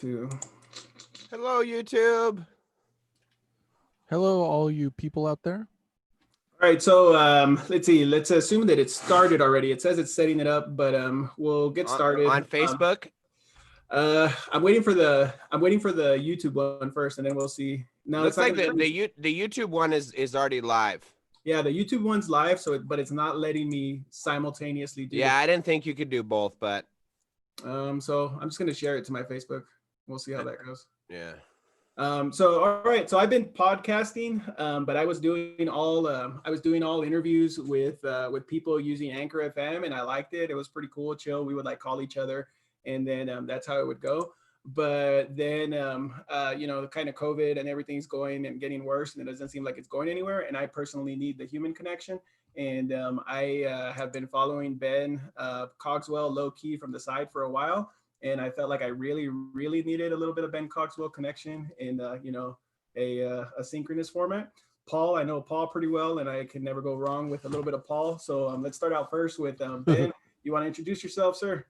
Two. Hello, YouTube. Hello, all you people out there. All right, so let's see. Let's assume that it started already. It says it's setting it up, but we'll get started On Facebook. I'm waiting for the YouTube one first, and then we'll see. No, Looks it's not like gonna the YouTube one is already live. Yeah, the YouTube one's live, but it's not letting me simultaneously do. Yeah, I didn't think you could do both, but so I'm just gonna share it to my Facebook. We'll see how that goes. yeah. So all right, so I've been podcasting, but I was doing all interviews with people using Anchor FM, and I liked it. It was pretty cool, chill. We would like call each other, and then that's how it would go. But then the kind of COVID and everything's going and getting worse, and it doesn't seem like it's going anywhere. And I personally need the human connection. And I have been following Ben Cogswell low key from the side for a while. And I felt like I really, really needed a little bit of Ben Cogswell connection in, a synchronous format. Paul, I know Paul pretty well, and I can never go wrong with a little bit of Paul. So let's start out first with Ben. You want to introduce yourself, sir?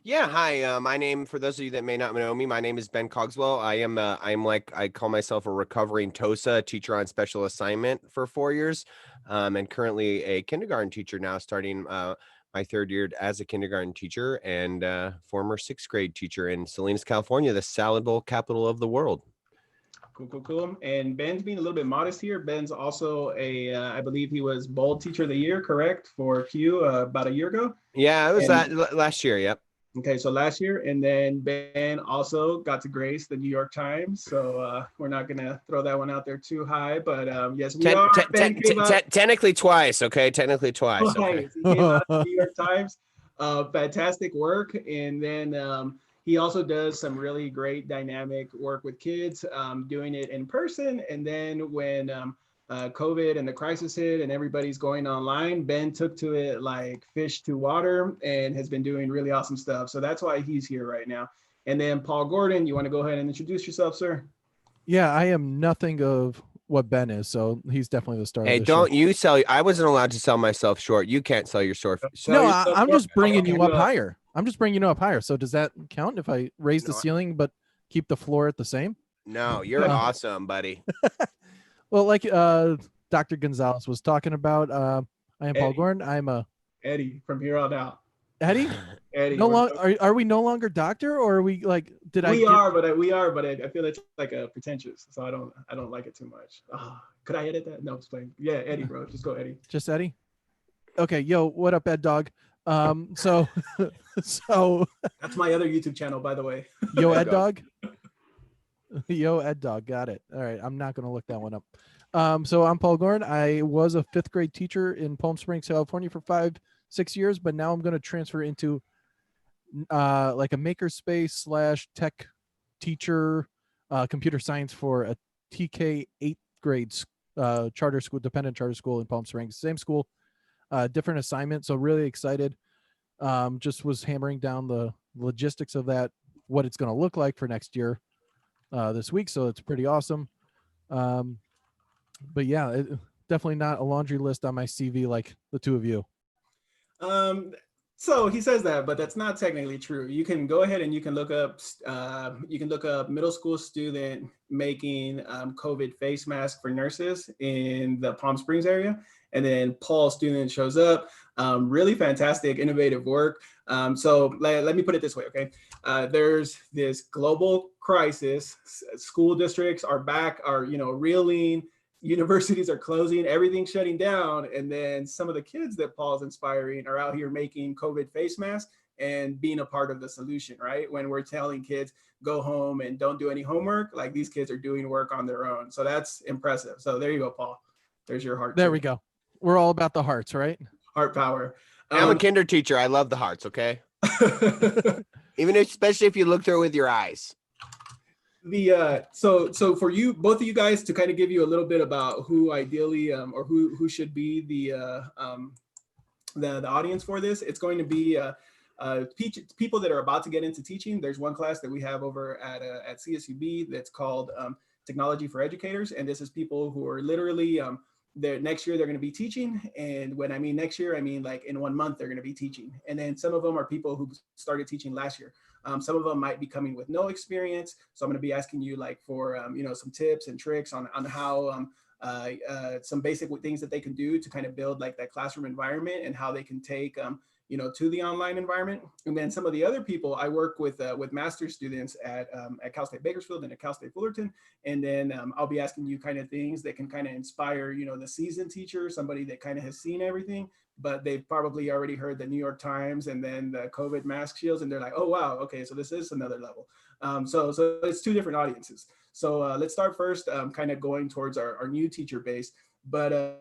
Yeah, hi. My name, for those of you that may not know me, my name is Ben Cogswell. I call myself a recovering TOSA, teacher on special assignment for 4 years, and currently a kindergarten teacher now, starting my third year as a kindergarten teacher, and former sixth grade teacher in Salinas, California, the salad bowl capital of the world. Cool. And Ben's being a little bit modest here. Ben's also I believe he was Bold Teacher of the Year, correct, for Pew about a year ago? Yeah, it was last year, yep. Okay, so last year, and then Ben also got to grace the New York Times. So we're not gonna throw that one out there too high, but yes, we are. Technically twice, okay. Technically twice. Okay. He came out of the New York Times. Fantastic work, and then he also does some really great dynamic work with kids, doing it in person, and then when COVID and the crisis hit and everybody's going online, Ben took to it like fish to water and has been doing really awesome stuff. So that's why he's here right now. And then Paul Gordon, you want to go ahead and introduce yourself, sir? Yeah, I am nothing of what Ben is, so he's definitely the star. Hey, don't you sell? I wasn't allowed to sell myself short. You can't sell your short. No, I'm just bringing you up higher. I'm just bringing you up higher. So does that count if I raise the ceiling but keep the floor at the same? No, you're awesome, buddy. Well, like Dr. Gonzalez was talking about, I am Paul Gordon. I'm Eddie from here on out. Eddie? Eddie. Are we no longer doctor, or are we like? But I feel it's like a pretentious, so I don't like it too much. Could I edit that? No, it's fine. Yeah, Eddie, bro, just go Eddie. Just Eddie. Okay, yo, what up, Ed Dog? So that's my other YouTube channel, by the way. Yo, Ed Dog. Yo, Ed Dog, got it. All right, I'm not gonna look that one up. So I'm Paul Gordon. I was a 5th grade teacher in Palm Springs, California for 5-6 years, but now I'm going to transfer into like a makerspace / tech teacher, computer science for a TK 8th grade charter school, dependent charter school in Palm Springs. Same school, different assignment. So really excited. Just was hammering down the logistics of that, what it's going to look like for next year this week. So it's pretty awesome. But yeah, definitely not a laundry list on my CV like the two of you. So he says that, but that's not technically true. You can go ahead and you can look up middle school student making COVID face mask for nurses in the Palm Springs area. And then Paul student shows up, really fantastic, innovative work. So let me put it this way, okay? There's this global crisis. School districts are reeling. Universities are closing, everything's shutting down. And then some of the kids that Paul's inspiring are out here making COVID face masks and being a part of the solution, right? When we're telling kids, go home and don't do any homework, like these kids are doing work on their own. So that's impressive. So there you go, Paul. There's your heart. There we go. We're all about the hearts, right? Heart power. I'm a kinder teacher. I love the hearts, okay? Especially if you look through it with your eyes. So for you, both of you guys, to kind of give you a little bit about who ideally or who should be the audience for this, it's going to be people that are about to get into teaching. There's one class that we have over at CSUB that's called Technology for Educators, and this is people who are literally next year they're going to be teaching. And when I mean next year, I mean like in 1 month they're going to be teaching. And then some of them are people who started teaching last year. Some of them might be coming with no experience. So I'm going to be asking you like for, some tips and tricks on how some basic things that they can do to kind of build like that classroom environment and how they can take, to the online environment. And then some of the other people I work with master's students at Cal State Bakersfield and at Cal State Fullerton. And then I'll be asking you kind of things that can kind of inspire, the seasoned teacher, somebody that kind of has seen everything, but they've probably already heard the New York Times and then the COVID mask shields. And they're like, oh, wow, okay, so this is another level. So it's two different audiences. So let's start first kind of going towards our new teacher base. But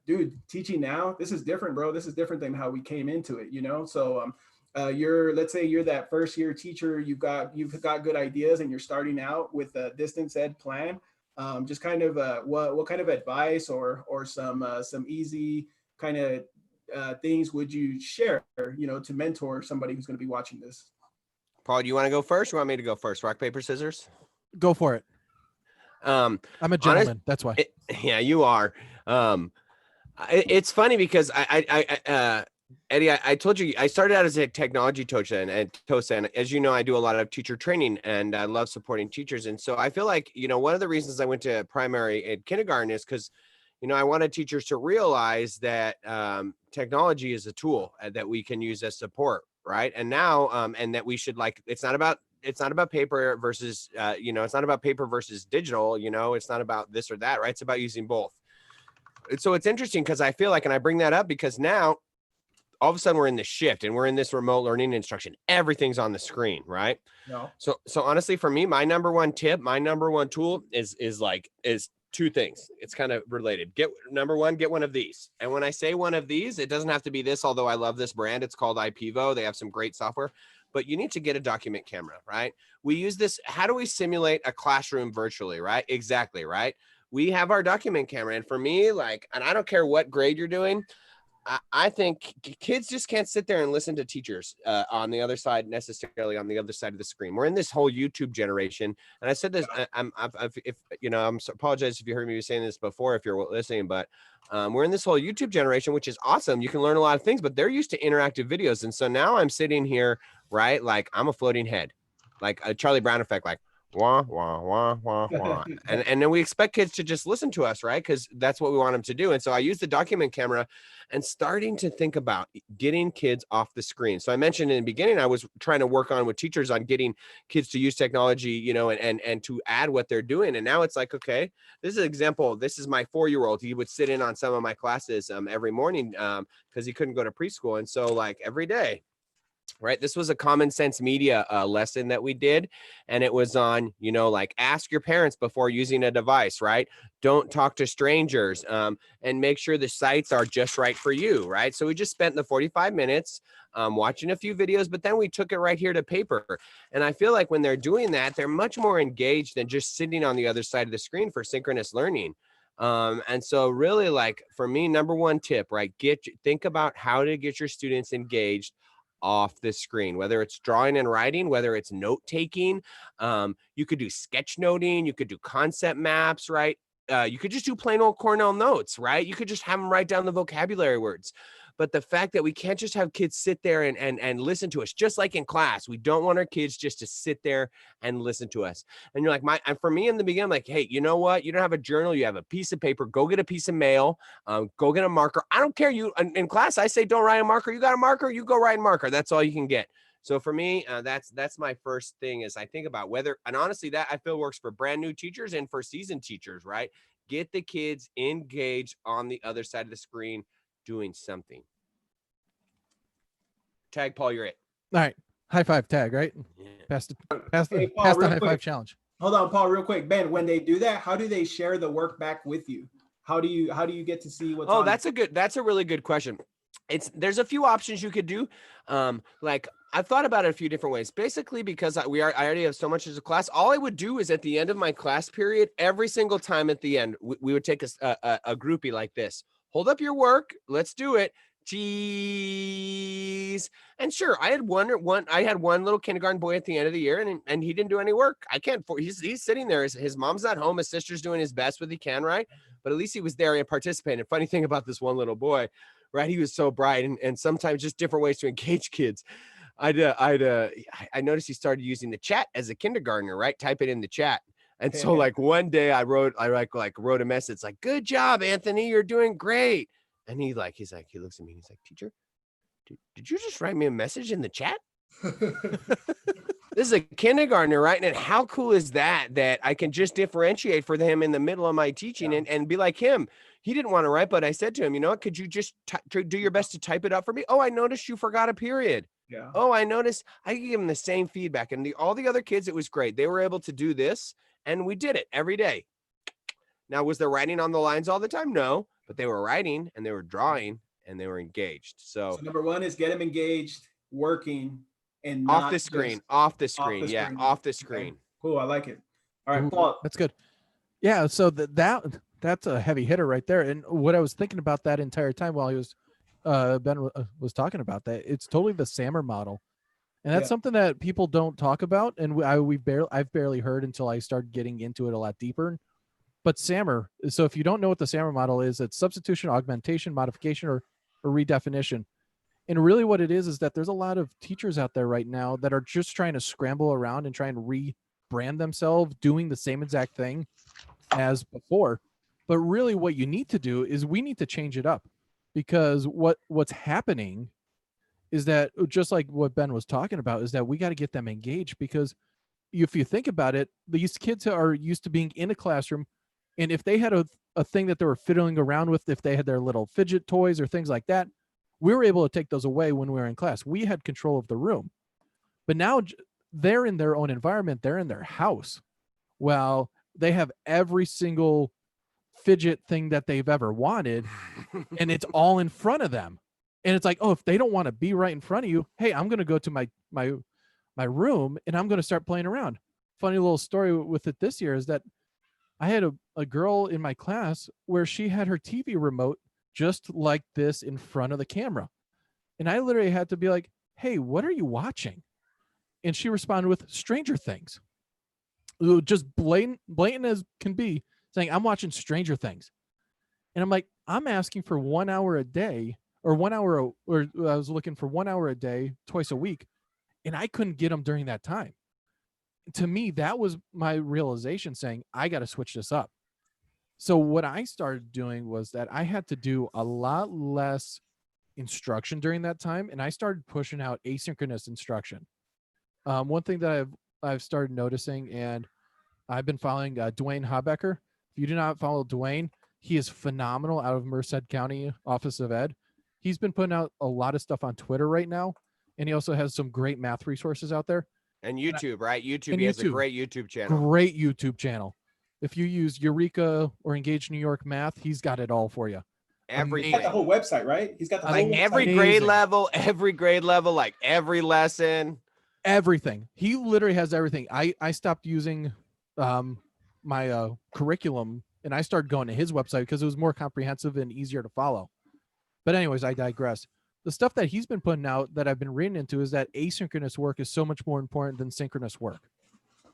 dude, teaching now, this is different, bro. This is different than how we came into it, So let's say you're that first year teacher, you've got good ideas and you're starting out with a distance ed plan. Just kind of what kind of advice or some easy kind of things would you share, to mentor somebody who's going to be watching this? Paul, do you want to go first? Or you want me to go first? Rock, paper, scissors? Go for it. I'm a gentleman. That's why. Yeah, you are. It's funny because Eddie, I told you I started out as a technology TOSA, and as you know, I do a lot of teacher training and I love supporting teachers. And so I feel like, one of the reasons I went to primary and kindergarten is because, I wanted teachers to realize that technology is a tool that we can use as support, right? And now, and that we should it's not about paper versus, it's not about paper versus digital, it's not about this or that, right? It's about using both. So it's interesting because I feel like, and I bring that up because now all of a sudden we're in this shift and we're in this remote learning instruction. Everything's on the screen, right? No. So honestly, for me, my number one tip, my number one tool is two things. It's kind of related. Number one, get one of these. And when I say one of these, it doesn't have to be this, although I love this brand. It's called IPEVO. They have some great software. But you need to get a document camera, right? We use this. How do we simulate a classroom virtually, right? Exactly, right? We have our document camera. And for me, and I don't care what grade you're doing, I think kids just can't sit there and listen to teachers on the other side, necessarily on the other side of the screen. We're in this whole YouTube generation. And I said this, I'm apologize if you heard me saying this before, if you're listening, but we're in this whole YouTube generation, which is awesome. You can learn a lot of things, but they're used to interactive videos. And so now I'm sitting here, right? Like I'm a floating head, like a Charlie Brown effect, like wah, wah, wah, wah, wah. And then we expect kids to just listen to us, right? Because that's what we want them to do. And so I use the document camera and starting to think about getting kids off the screen. So I mentioned in the beginning, I was trying to work on with teachers on getting kids to use technology, and to add what they're doing. And now it's like, okay, this is an example. This is my 4-year-old. He would sit in on some of my classes every morning because he couldn't go to preschool. And so every day, right? This was a common sense media lesson that we did. And it was on, ask your parents before using a device, right? Don't talk to strangers and make sure the sites are just right for you, right? So we just spent the 45 minutes watching a few videos, but then we took it right here to paper. And I feel like when they're doing that, they're much more engaged than just sitting on the other side of the screen for synchronous learning. And so really for me, number one tip, right? Think about how to get your students engaged off the screen, whether it's drawing and writing, whether it's note taking. You could do sketch noting, you could do concept maps, right? You could just do plain old Cornell notes, right? You could just have them write down the vocabulary words. But the fact that we can't just have kids sit there and listen to us, just like in class, we don't want our kids just to sit there and listen to us. And you're like, for me in the beginning, I'm like, hey, you know what? You don't have a journal, you have a piece of paper, go get a piece of mail, go get a marker. I don't care. In class, I say, don't write a marker. You got a marker, you go write a marker. That's all you can get. So for me, that's my first thing is I think about whether, and honestly, that I feel works for brand new teachers and for seasoned teachers, right? Get the kids engaged on the other side of the screen doing something. Tag, Paul, you're it. All right. High five tag, right? Yeah. Pass the high five challenge. Hold on, Paul, real quick. Ben, when they do that, how do they share the work back with you? How do you get to see what's on? That's a really good question. There's a few options you could do. I've thought about it a few different ways. Basically, because I already have so much as a class, all I would do is at the end of my class period, every single time at the end, we would take a groupie like this. Hold up your work. Let's do it. Cheese. And sure, I had one little kindergarten boy at the end of the year, and he didn't do any work. He's sitting there. His mom's not home. His sister's doing his best what he can, right? But at least he was there and participating. Funny thing about this one little boy, right? He was so bright, and sometimes just different ways to engage kids. I noticed he started using the chat as a kindergartner, right? Type it in the chat. And so like one day I wrote a message like, good job, Anthony, you're doing great. And he looks at me and he's like, teacher, did you just write me a message in the chat? This is a kindergartner, right? And how cool is that I can just differentiate for him in the middle of my teaching and be like him. He didn't want to write, but I said to him, you know what, could you just do your best to type it up for me? Oh, I noticed you forgot a period. Yeah. Oh, I noticed. I gave him the same feedback. And all the other kids, it was great. They were able to do this, and we did it every day. Now, was there writing on the lines all the time? No, but they were writing and they were drawing and they were engaged. So number one is get them engaged, working, and off the screen. Yeah, off the screen. Okay. Cool, I like it. All right, Paul. That's good. Yeah, so that's a heavy hitter right there. And what I was thinking about that entire time while he was Ben was talking about that, it's totally the Sammer model. And that's something that people don't talk about, and I've barely heard until I started getting into it a lot deeper. But Sammer, so if you don't know what the Sammer model is, it's substitution, augmentation, modification, or redefinition. And really what it is that there's a lot of teachers out there right now that are just trying to scramble around and try and rebrand themselves doing the same exact thing as before. But really what you need to do is we need to change it up, because what's happening is that, just like what Ben was talking about, is that we got to get them engaged, because if you think about it, these kids are used to being in a classroom, and if they had a thing that they were fiddling around with, if they had their little fidget toys or things like that, we were able to take those away when we were in class. We had control of the room. But now they're in their own environment. They're in their house. Well, they have every single fidget thing that they've ever wanted, and it's all in front of them. And it's like, oh, if they don't want to be right in front of you, hey, I'm going to go to my room and I'm going to start playing around. Funny little story with it this year is that I had a girl in my class where she had her TV remote just like this in front of the camera. And I literally had to be like, hey, what are you watching? And she responded with Stranger Things. Just blatant as can be, saying, I'm watching Stranger Things. And I'm like, I'm asking for 1 hour a day, or 1 hour, or I was looking for 1 hour a day, twice a week. And I couldn't get them during that time. To me, that was my realization, saying, I got to switch this up. So what I started doing was that I had to do a lot less instruction during that time, and I started pushing out asynchronous instruction. One thing that I've started noticing, and I've been following Dwayne Habecker. If you do not follow Dwayne, he is phenomenal out of Merced County Office of Ed. He's been putting out a lot of stuff on Twitter right now, and he also has some great math resources out there. And YouTube, right? He has a great YouTube channel. Great YouTube channel. If you use Eureka or Engage New York Math, he's got it all for you. He's got the whole website, right? He's got the whole every grade level, like every lesson. Everything. He literally has everything. I stopped using my curriculum, and I started going to his website because it was more comprehensive and easier to follow. But anyways, I digress. The stuff that he's been putting out that I've been reading into is that asynchronous work is so much more important than synchronous work.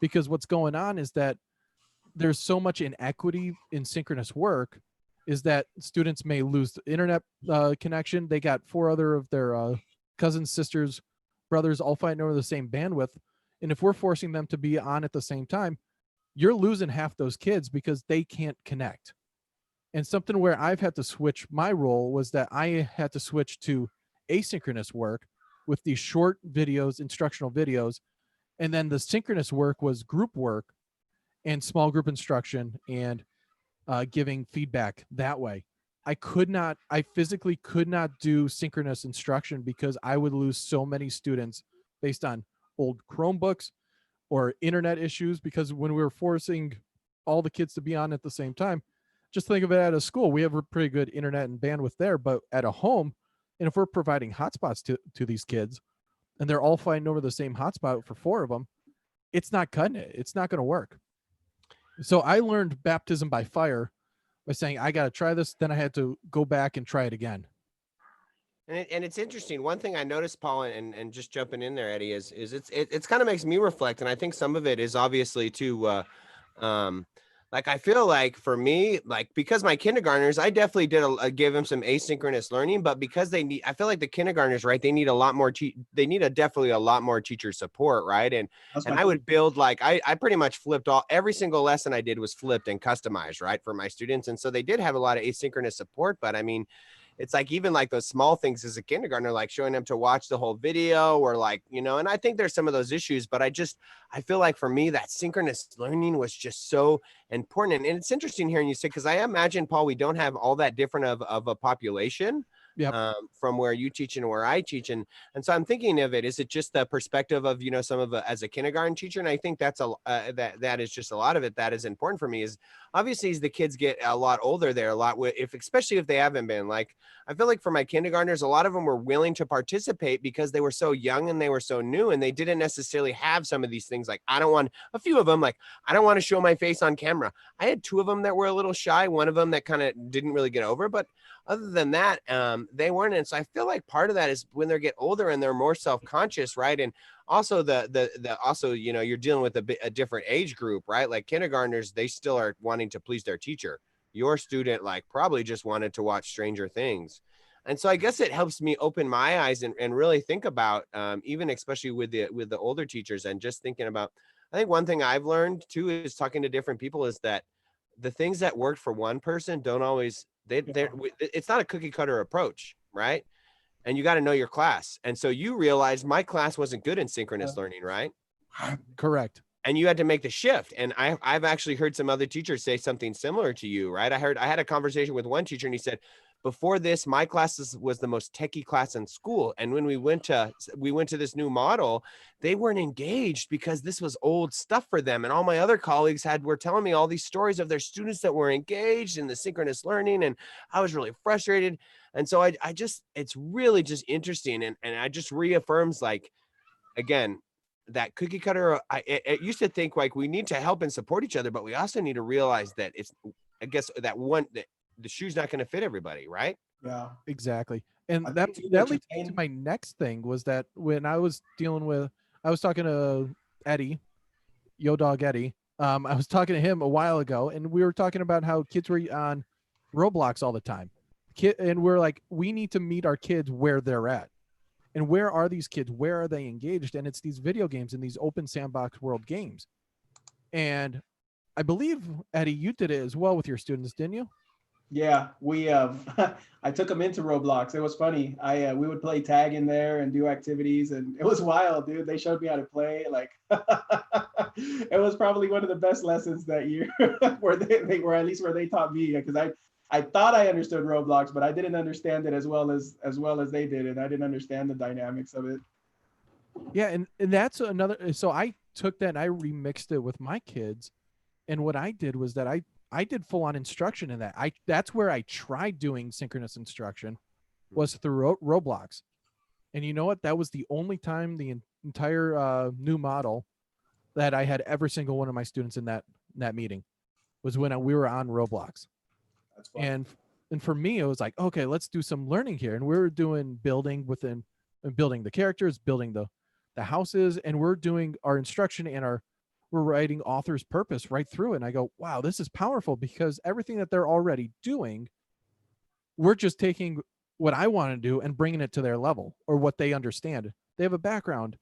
Because what's going on is that there's so much inequity in synchronous work, is that students may lose the internet connection. They got 4 other of their cousins, sisters, brothers all fighting over the same bandwidth. And if we're forcing them to be on at the same time, you're losing half those kids because they can't connect. And something where I've had to switch my role was that I had to switch to asynchronous work with these short videos, instructional videos. And then the synchronous work was group work and small group instruction and giving feedback that way. I physically could not do synchronous instruction because I would lose so many students based on old Chromebooks or internet issues, because when we were forcing all the kids to be on at the same time, just think of it at a school. We have a pretty good internet and bandwidth there, but at a home, and if we're providing hotspots to these kids and they're all fighting over the same hotspot for 4 of them, it's not cutting it. It's not going to work. So I learned baptism by fire by saying, I got to try this. Then I had to go back and try it again. And it's interesting. One thing I noticed, Paul, and just jumping in there, Eddie, is it's kind of makes me reflect. And I think some of it is obviously to Like, I feel like for me, like, because my kindergartners, I definitely give them some asynchronous learning, but because I feel like the kindergartners, right, they need a lot more, they need definitely a lot more teacher support, right? And That's and my I would build, like, I pretty much flipped every single lesson I did was flipped and customized, right, for my students. And so they did have a lot of asynchronous support, but I mean, it's like even like those small things as a kindergartner, like showing them to watch the whole video or like, and I think there's some of those issues, but I feel like for me, that synchronous learning was just so important. And it's interesting hearing you say, because I imagine, Paul, we don't have all that different of a population. Yep. From where you teach and where I teach. And so I'm thinking of it, is it just the perspective of, some of it as a kindergarten teacher? And I think that's that is just a lot of it that is important for me, is obviously as the kids get a lot older, they're a lot, especially if they haven't been, like, I feel like for my kindergartners, a lot of them were willing to participate because they were so young and they were so new, and they didn't necessarily have some of these things. Like, a few of them, like, I don't want to show my face on camera. I had two of them that were a little shy, one of them that kind of didn't really get over, but other than that, they weren't. And so I feel like part of that is when they get older and they're more self-conscious, right? And also also, you're dealing with a different age group, right? Like kindergartners, they still are wanting to please their teacher. Your student, like, probably just wanted to watch Stranger Things. And so I guess it helps me open my eyes and really think about, even especially with the older teachers, and just thinking about, I think one thing I've learned too is talking to different people is that the things that worked for one person don't always, it's not a cookie cutter approach, right? And you got to know your class. And so you realize my class wasn't good in synchronous learning, right? Correct. And you had to make the shift. And I've actually heard some other teachers say something similar to you, right? I had a conversation with one teacher and he said, before this, my class was the most techie class in school. And when we went to this new model, they weren't engaged because this was old stuff for them. And all my other colleagues were telling me all these stories of their students that were engaged in the synchronous learning. And I was really frustrated. And so it's really just interesting. And I just reaffirms, like, again, that cookie cutter, it used to think like we need to help and support each other, but we also need to realize that the shoe's not going to fit everybody, right? Yeah, Exactly. And I that think what you're leads me to my next thing, was that when I was talking to Eddie, Yo Dog Eddie. I was talking to him a while ago, and we were talking about how kids were on Roblox all the time. And we're like, we need to meet our kids where they're at. And where are these kids? Where are they engaged? And it's these video games and these open sandbox world games. And I believe, Eddie, you did it as well with your students, didn't you? Yeah, we I took them into Roblox. It was funny. We would play tag in there and do activities, and it was wild, dude. They showed me how to play. Like, it was probably one of the best lessons that year, where they were, at least where they taught me, because I thought I understood Roblox, but I didn't understand it as well as they did, and I didn't understand the dynamics of it. Yeah, and that's another. So I took that and I remixed it with my kids, and what I did was that I did full on instruction in that. That's where I tried doing synchronous instruction, was through Roblox. And you know what? That was the only time the entire new model that I had every single one of my students in that meeting, was when we were on Roblox. That's fun. And for me, it was like, okay, let's do some learning here. And we were doing building the characters, building the houses, and we're doing our instruction and we're writing author's purpose right through it. And I go, wow, this is powerful, because everything that they're already doing, we're just taking what I want to do and bringing it to their level, or what they understand. They have a background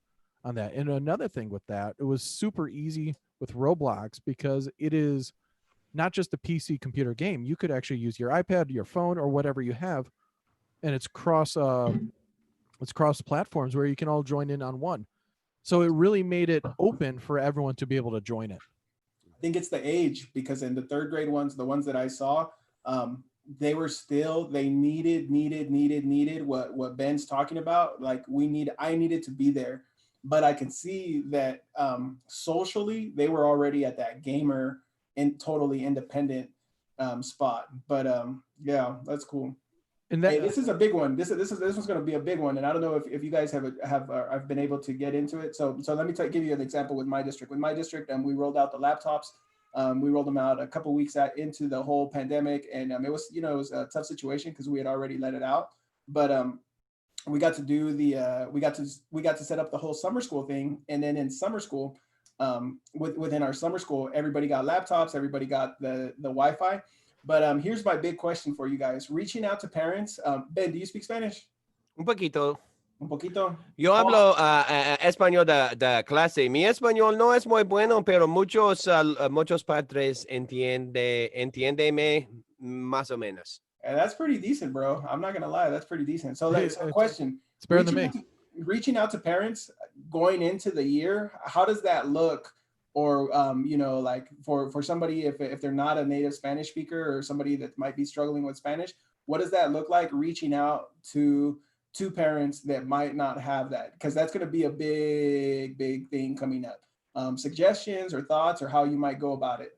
on that. And another thing with that, it was super easy with Roblox, because it is not just a PC computer game. You could actually use your iPad, your phone, or whatever you have, and it's cross platforms where you can all join in on one. So it really made it open for everyone to be able to join it. I think it's the age, because in the third grade ones, the ones that I saw, they needed what Ben's talking about. Like, I needed to be there, but I can see that socially they were already at that gamer and totally independent spot. But yeah, that's cool. And Hey, this is a big one. This one's going to be a big one, and I don't know if you guys I've been able to get into it. So let me give you an example with my district. With my district, we rolled out the laptops. We rolled them out a couple weeks into the whole pandemic, and it was a tough situation because we had already let it out. But we got to do we got to set up the whole summer school thing, and then in summer school, within our summer school, everybody got laptops, everybody got the Wi-Fi. But here's my big question for you guys: reaching out to parents. Ben, do you speak Spanish? Un poquito. Un poquito. Yo hablo español de clase. Mi español no es muy bueno, pero muchos padres entiéndeme más o menos. And that's pretty decent, bro. I'm not gonna lie, that's pretty decent. So, question: It's better than me. Reaching out to parents going into the year, how does that look? Or like for somebody, if they're not a native Spanish speaker or somebody that might be struggling with Spanish, what does that look like reaching out to parents that might not have that? Because that's going to be a big thing coming up. Suggestions or thoughts or how you might go about it.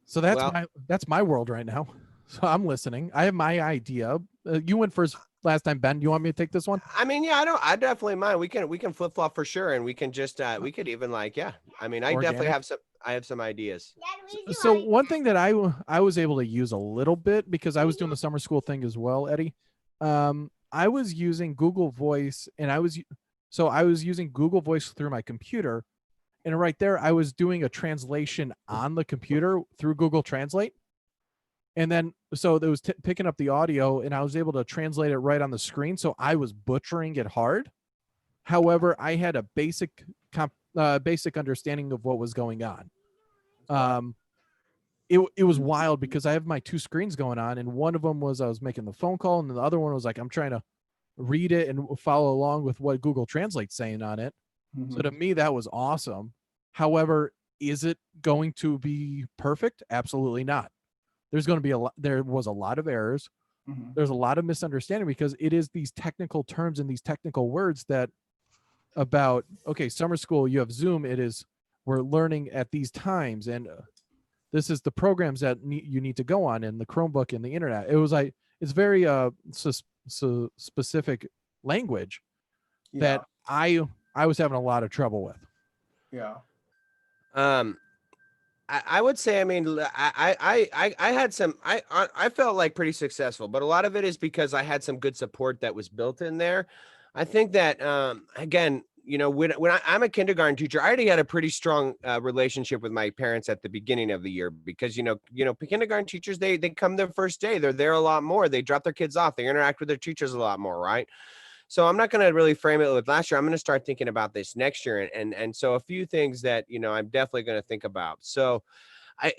So that's my world right now. So I'm listening. I have my idea. You went first last time, Ben. You want me to take this one? I mean, yeah, I definitely mind. We can flip flop for sure, and we can just we could even like, yeah. I mean, I definitely have some ideas. So one thing that I was able to use a little bit, because I was doing the summer school thing as well, Eddie. I was using Google Voice, and I was using Google Voice through my computer, and right there I was doing a translation on the computer through Google Translate. And then, so it was picking up the audio, and I was able to translate it right on the screen. So I was butchering it hard. However, I had a basic understanding of what was going on. It was wild because I have my two screens going on, and one of them was I was making the phone call, and the other one was like I'm trying to read it and follow along with what Google Translate's saying on it. Mm-hmm. So to me, that was awesome. However, is it going to be perfect? Absolutely not. There's going to be there was a lot of errors. Mm-hmm. There's a lot of misunderstanding because it is these technical terms and these technical words that about, okay, summer school, you have Zoom. We're learning at these times. And this is the programs that you need to go on in the Chromebook and the internet. It was like, it's very specific language that I was having a lot of trouble with. Yeah. I would say, I mean, I had some, I felt like pretty successful, but a lot of it is because I had some good support that was built in there. I think that, again, when I'm a kindergarten teacher, I already had a pretty strong relationship with my parents at the beginning of the year because, kindergarten teachers, they come their first day, they're there a lot more. They drop their kids off. They interact with their teachers a lot more. Right. So I'm not going to really frame it with last year. I'm going to start thinking about this next year. And so a few things that, I'm definitely going to think about. So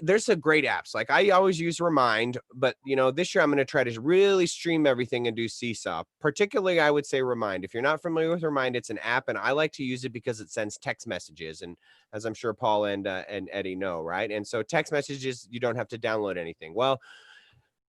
there's some great apps. Like I always use Remind, but this year I'm going to try to really stream everything and do Seesaw. Particularly, I would say Remind. If you're not familiar with Remind, it's an app, and I like to use it because it sends text messages. And as I'm sure Paul and Eddie know, right? And so text messages, you don't have to download anything. Well,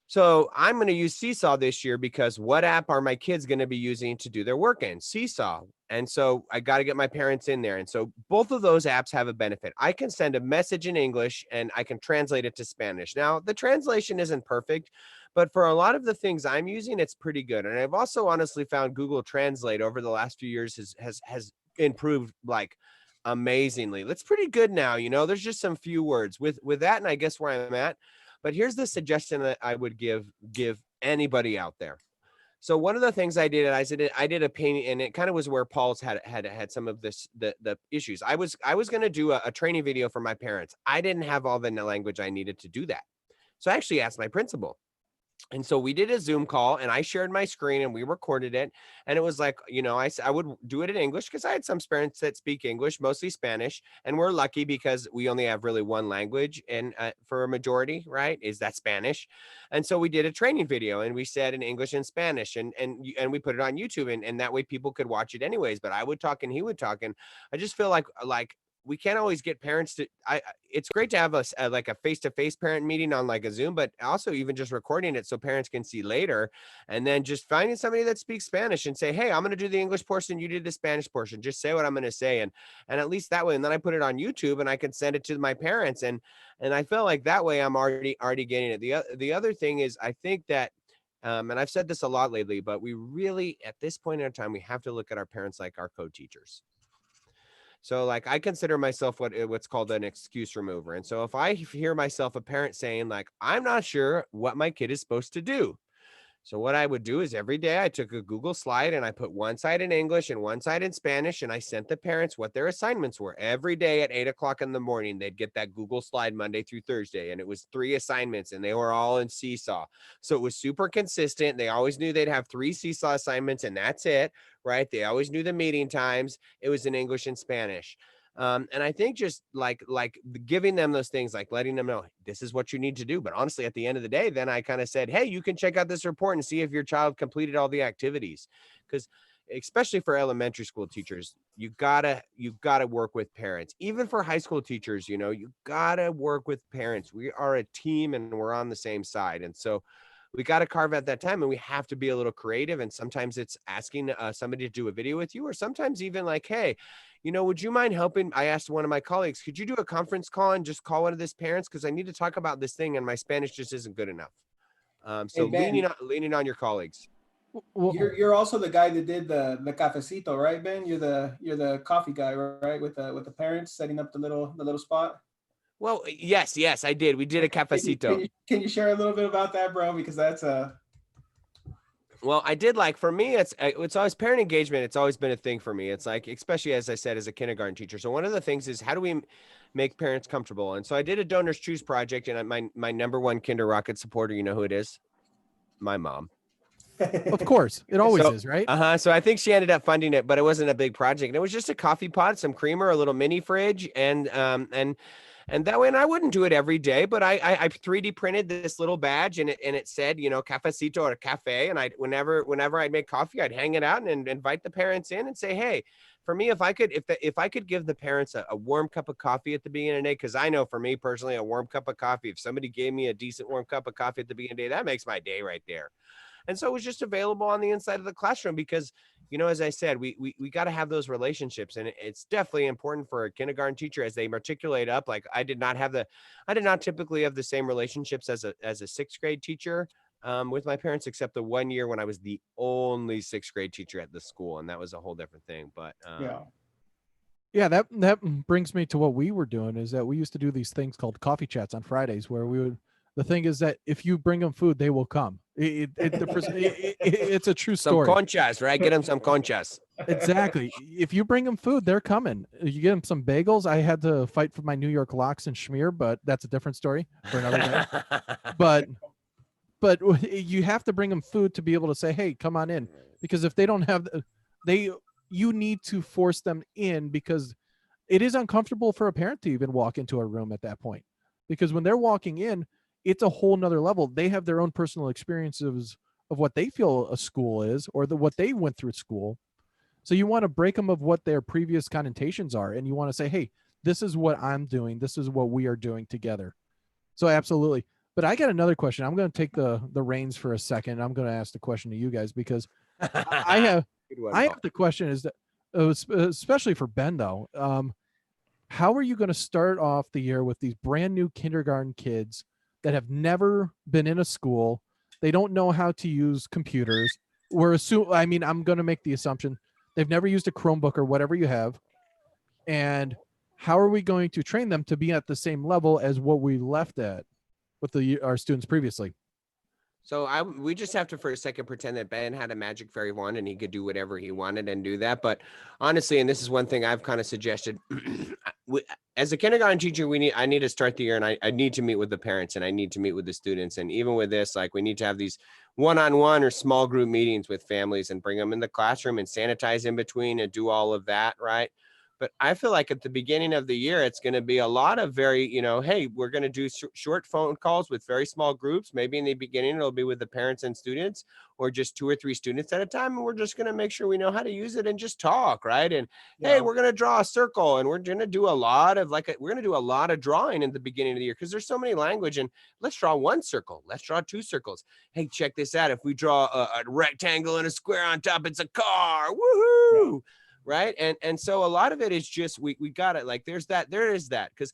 so I'm going to use Seesaw this year because what app are my kids going to be using to do their work in? Seesaw. And so I got to get my parents in there. And so both of those apps have a benefit. I can send a message in English and I can translate it to Spanish. Now, the translation isn't perfect, but for a lot of the things I'm using, it's pretty good. And I've also honestly found Google Translate over the last few years has improved like amazingly. That's pretty good now. There's just some few words with that. And I guess where I'm at. But here's the suggestion that I would give anybody out there. So one of the things I did a painting, and it kind of was where Paul's had some of the issues. I was going to do a training video for my parents. I didn't have all the language I needed to do that. So I actually asked my principal. And so we did a Zoom call and I shared my screen and we recorded it. And it was like, I would do it in English because I had some parents that speak English, mostly Spanish. And we're lucky because we only have really one language and for a majority, right, is that Spanish. And so we did a training video and we said in English and Spanish and we put it on YouTube and that way people could watch it anyways. But I would talk and he would talk. And I just feel like we can't always get parents to, it's great to have a face-to-face parent meeting on like a Zoom, but also even just recording it so parents can see later and then just finding somebody that speaks Spanish and say, hey, I'm going to do the English portion. You do the Spanish portion. Just say what I'm going to say. And at least that way, and then I put it on YouTube and I can send it to my parents. And I feel like that way I'm already getting it. The other thing is I think that, and I've said this a lot lately, but we really, at this point in our time, we have to look at our parents like our co-teachers. So like I consider myself what's called an excuse remover. And so if I hear myself, a parent saying like, I'm not sure what my kid is supposed to do. So what I would do is every day I took a Google slide and I put one side in English and one side in Spanish. And I sent the parents what their assignments were. Every day at 8 o'clock in the morning, they'd get that Google slide Monday through Thursday. And it was 3 assignments and they were all in Seesaw. So it was super consistent. They always knew they'd have 3 Seesaw assignments and that's it, right? They always knew the meeting times. It was in English and Spanish. And I think just like giving them those things, like letting them know this is what you need to do. But honestly, at the end of the day, then I kind of said, hey, you can check out this report and see if your child completed all the activities. Because especially for elementary school teachers, you gotta work with parents. Even for high school teachers, you know, you gotta work with parents. We are a team and we're on the same side. And so we got to carve out that time, and we have to be a little creative. And sometimes it's asking somebody to do a video with you, or sometimes even like, hey, you know, would you mind helping? I asked one of my colleagues, could you do a conference call and just call one of these parents? Because I need to talk about this thing and my Spanish just isn't good enough. So Hey, Ben, leaning on your colleagues. Well, you're also the guy that did the cafecito, right, Ben? You're the coffee guy, right? With the parents setting up the little spot. Well, yes, I did. We did a cafecito. Can you share a little bit about that, bro? Because that's Well, I did like, for me, it's always parent engagement. It's always been a thing for me. It's like, especially as I said, as a kindergarten teacher. So one of the things is, how do we make parents comfortable? And so I did a Donors Choose project, and my number one Kinder Rocket supporter, you know who it is? My mom. of course, it always is, right? So I think she ended up funding it, but it wasn't a big project. It was just a coffee pot, some creamer, a little mini fridge, and that way. And I wouldn't do it every day, but I 3D printed this little badge, and it said, you know, Cafecito or cafe. And whenever I'd make coffee, I'd hang it out and invite the parents in and say, hey, for me, if I could give the parents a warm cup of coffee at the beginning of the day, because I know for me personally, a warm cup of coffee, if somebody gave me a decent warm cup of coffee at the beginning of the day, that makes my day right there. And so it was just available on the inside of the classroom because, you know, as I said, we got to have those relationships. And it's definitely important for a kindergarten teacher as they matriculate up. Like I did not typically have the same relationships as a sixth grade teacher with my parents, except the 1 year when I was the only sixth grade teacher at the school. And that was a whole different thing. But yeah, that brings me to what we were doing, is that we used to do these things called coffee chats on Fridays, where the thing is that if you bring them food, they will come. It's a true story. Some conchas, right? Get them some conchas. Exactly. If you bring them food, they're coming. You get them some bagels. I had to fight for my New York lox and schmear, but that's a different story for another day. But you have to bring them food to be able to say, hey, come on in. Because if they don't have, you need to force them in, because it is uncomfortable for a parent to even walk into a room at that point. Because when they're walking in, it's a whole nother level. They have their own personal experiences of what they feel a school is, or what they went through at school. So you want to break them of what their previous connotations are. And you want to say, hey, this is what I'm doing. This is what we are doing together. So absolutely. But I got another question. I'm going to take the reins for a second. I'm going to ask the question to you guys, because I have the question is that, especially for Ben though, how are you going to start off the year with these brand new kindergarten kids that have never been in a school? They don't know how to use computers. I'm going to make the assumption they've never used a Chromebook or whatever you have. And how are we going to train them to be at the same level as what we left at with our students previously? So we just have to for a second pretend that Ben had a magic fairy wand and he could do whatever he wanted and do that. But honestly, and this is one thing I've kind of suggested, as a kindergarten teacher, I need to start the year, and I need to meet with the parents, and I need to meet with the students. And even with this, like, we need to have these one-on-one or small group meetings with families and bring them in the classroom and sanitize in between and do all of that, right? But I feel like at the beginning of the year, it's going to be a lot of very, you know, hey, we're going to do short phone calls with very small groups. Maybe in the beginning, it'll be with the parents and students, or just 2 or 3 students at a time. And we're just going to make sure we know how to use it and just talk, right? And hey, we're going to draw a circle, and we're going to do a lot of drawing in the beginning of the year, because there's so many language. And let's draw 1 circle. Let's draw 2 circles. Hey, check this out. If we draw a rectangle and a square on top, it's a car. Woohoo! Yeah. Right. And so a lot of it is just, we got it. Like there is that, because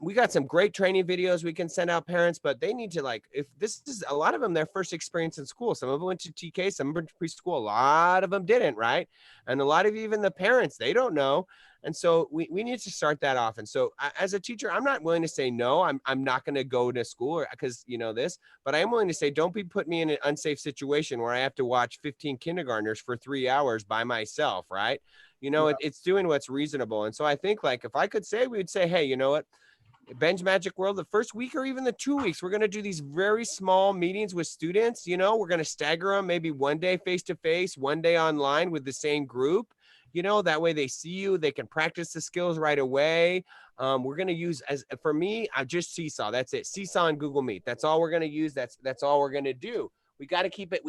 we got some great training videos we can send out parents, but they need to, like, if this is a lot of them, their first experience in school. Some of them went to TK, some went to preschool, a lot of them didn't. Right. And a lot of even the parents, they don't know. And so we need to start that off. And so as a teacher, I'm not willing to say, no, I'm not going to go to school because, you know, this, but I am willing to say, don't put me in an unsafe situation where I have to watch 15 kindergartners for 3 hours by myself. Right. You know, it's doing what's reasonable. And so I think, like, if I could say, we would say, hey, you know what, Ben's Magic World, the first week or even the 2 weeks, we're going to do these very small meetings with students. You know, we're going to stagger them, maybe one day face-to-face, one day online with the same group. You know, that way they see you, they can practice the skills right away. We're going to use, as for me, I just Seesaw. That's it. Seesaw and Google Meet. That's all we're going to use. That's all we're going to do. We got to keep it.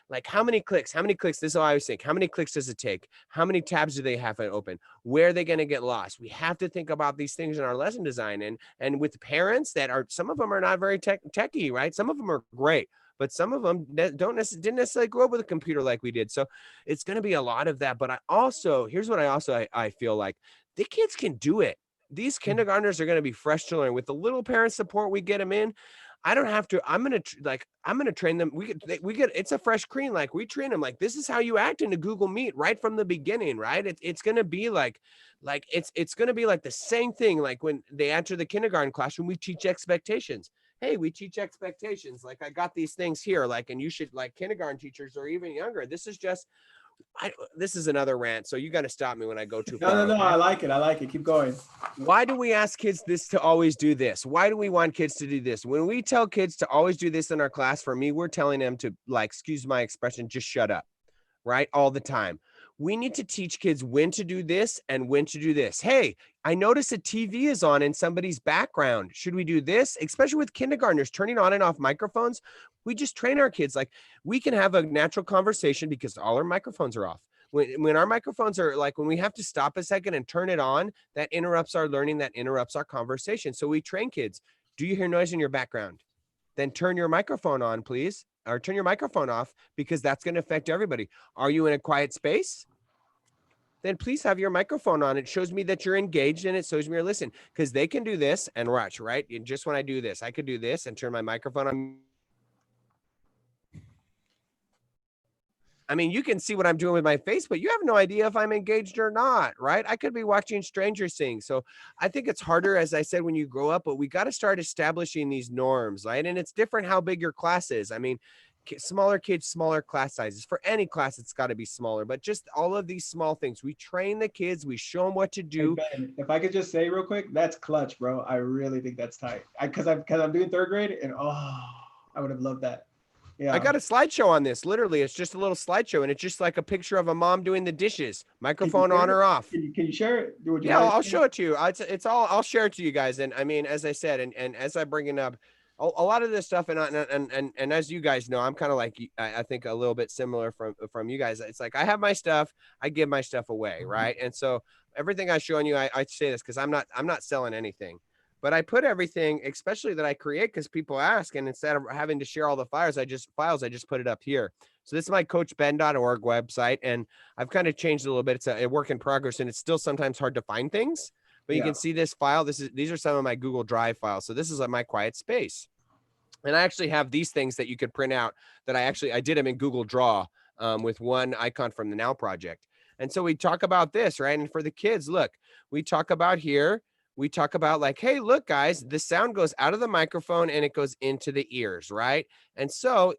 Like, how many clicks? This is what I always think. How many clicks does it take? How many tabs do they have to open? Where are they going to get lost? We have to think about these things in our lesson design. And with parents that are, some of them are not very techie, right? Some of them are great, but some of them didn't necessarily grow up with a computer like we did. So it's going to be a lot of that. But here's what I feel like the kids can do it. These kindergartners are going to be fresh to learn with the little parent support we get them in. I don't have to, I'm going to train them. It's a fresh screen. Like, we train them, like, this is how you act in a Google Meet right from the beginning, right? It's going to be it's going to be like the same thing. Like, when they enter the kindergarten classroom, we teach expectations. Hey, we teach expectations. Like, I got these things here, like, and you should, like, kindergarten teachers or even younger. This is just, this is another rant. So you got to stop me when I go too far. No. Okay? I like it. Keep going. Why do we ask kids to always do this? Why do we want kids to do this? When we tell kids to always do this in our class, for me, we're telling them to, like, excuse my expression, just shut up, right? All the time. We need to teach kids when to do this and when to do this. Hey, I notice a TV is on in somebody's background. Should we do this? Especially with kindergartners turning on and off microphones. We just train our kids. Like, we can have a natural conversation because all our microphones are off. When our microphones are, like, when we have to stop a second and turn it on, that interrupts our learning, that interrupts our conversation. So we train kids. Do you hear noise in your background? Then turn your microphone on, please, or turn your microphone off, because that's going to affect everybody. Are you in a quiet space? Then please have your microphone on. It shows me that you're engaged, and it shows me you're listening, because they can do this and watch, right? And just when I do this, I could do this and turn my microphone on. I mean, you can see what I'm doing with my face, but you have no idea if I'm engaged or not, right? I could be watching Stranger Things. So I think it's harder, as I said, when you grow up, but we got to start establishing these norms, right? And it's different how big your class is. I mean, smaller kids, smaller class sizes. For any class, it's got to be smaller, but just all of these small things. We train the kids, we show them what to do. Hey Ben, if I could just say real quick, that's clutch, bro. I really think that's tight. Because I'm doing third grade, and I would have loved that. Yeah. I got a slideshow on this. Literally, it's just a little slideshow, and it's just like a picture of a mom doing the dishes, microphone on or off. Can you share it? Yeah, I'll show it to you. It's all, I'll share it to you guys. And I mean, as I said, and as I bring it up, a lot of this stuff, and as you guys know, I'm kind of like, I think a little bit similar from you guys. It's like, I have my stuff, I give my stuff away, right? And so everything I show on you, I say this because I'm not selling anything. But I put everything, especially that I create, because people ask, and instead of having to share all the files, I just put it up here. So this is my coachben.org website, and I've kind of changed it a little bit. It's a work in progress, and it's still sometimes hard to find things. But you can see this file. These are some of my Google Drive files. So this is like my quiet space. And I actually have these things that you could print out that I did them in Google Draw with one icon from the Now Project. And so we talk about this, right? And for the kids, look, we talk about here. We talk about, like, hey, look, guys, the sound goes out of the microphone and it goes into the ears, right? And so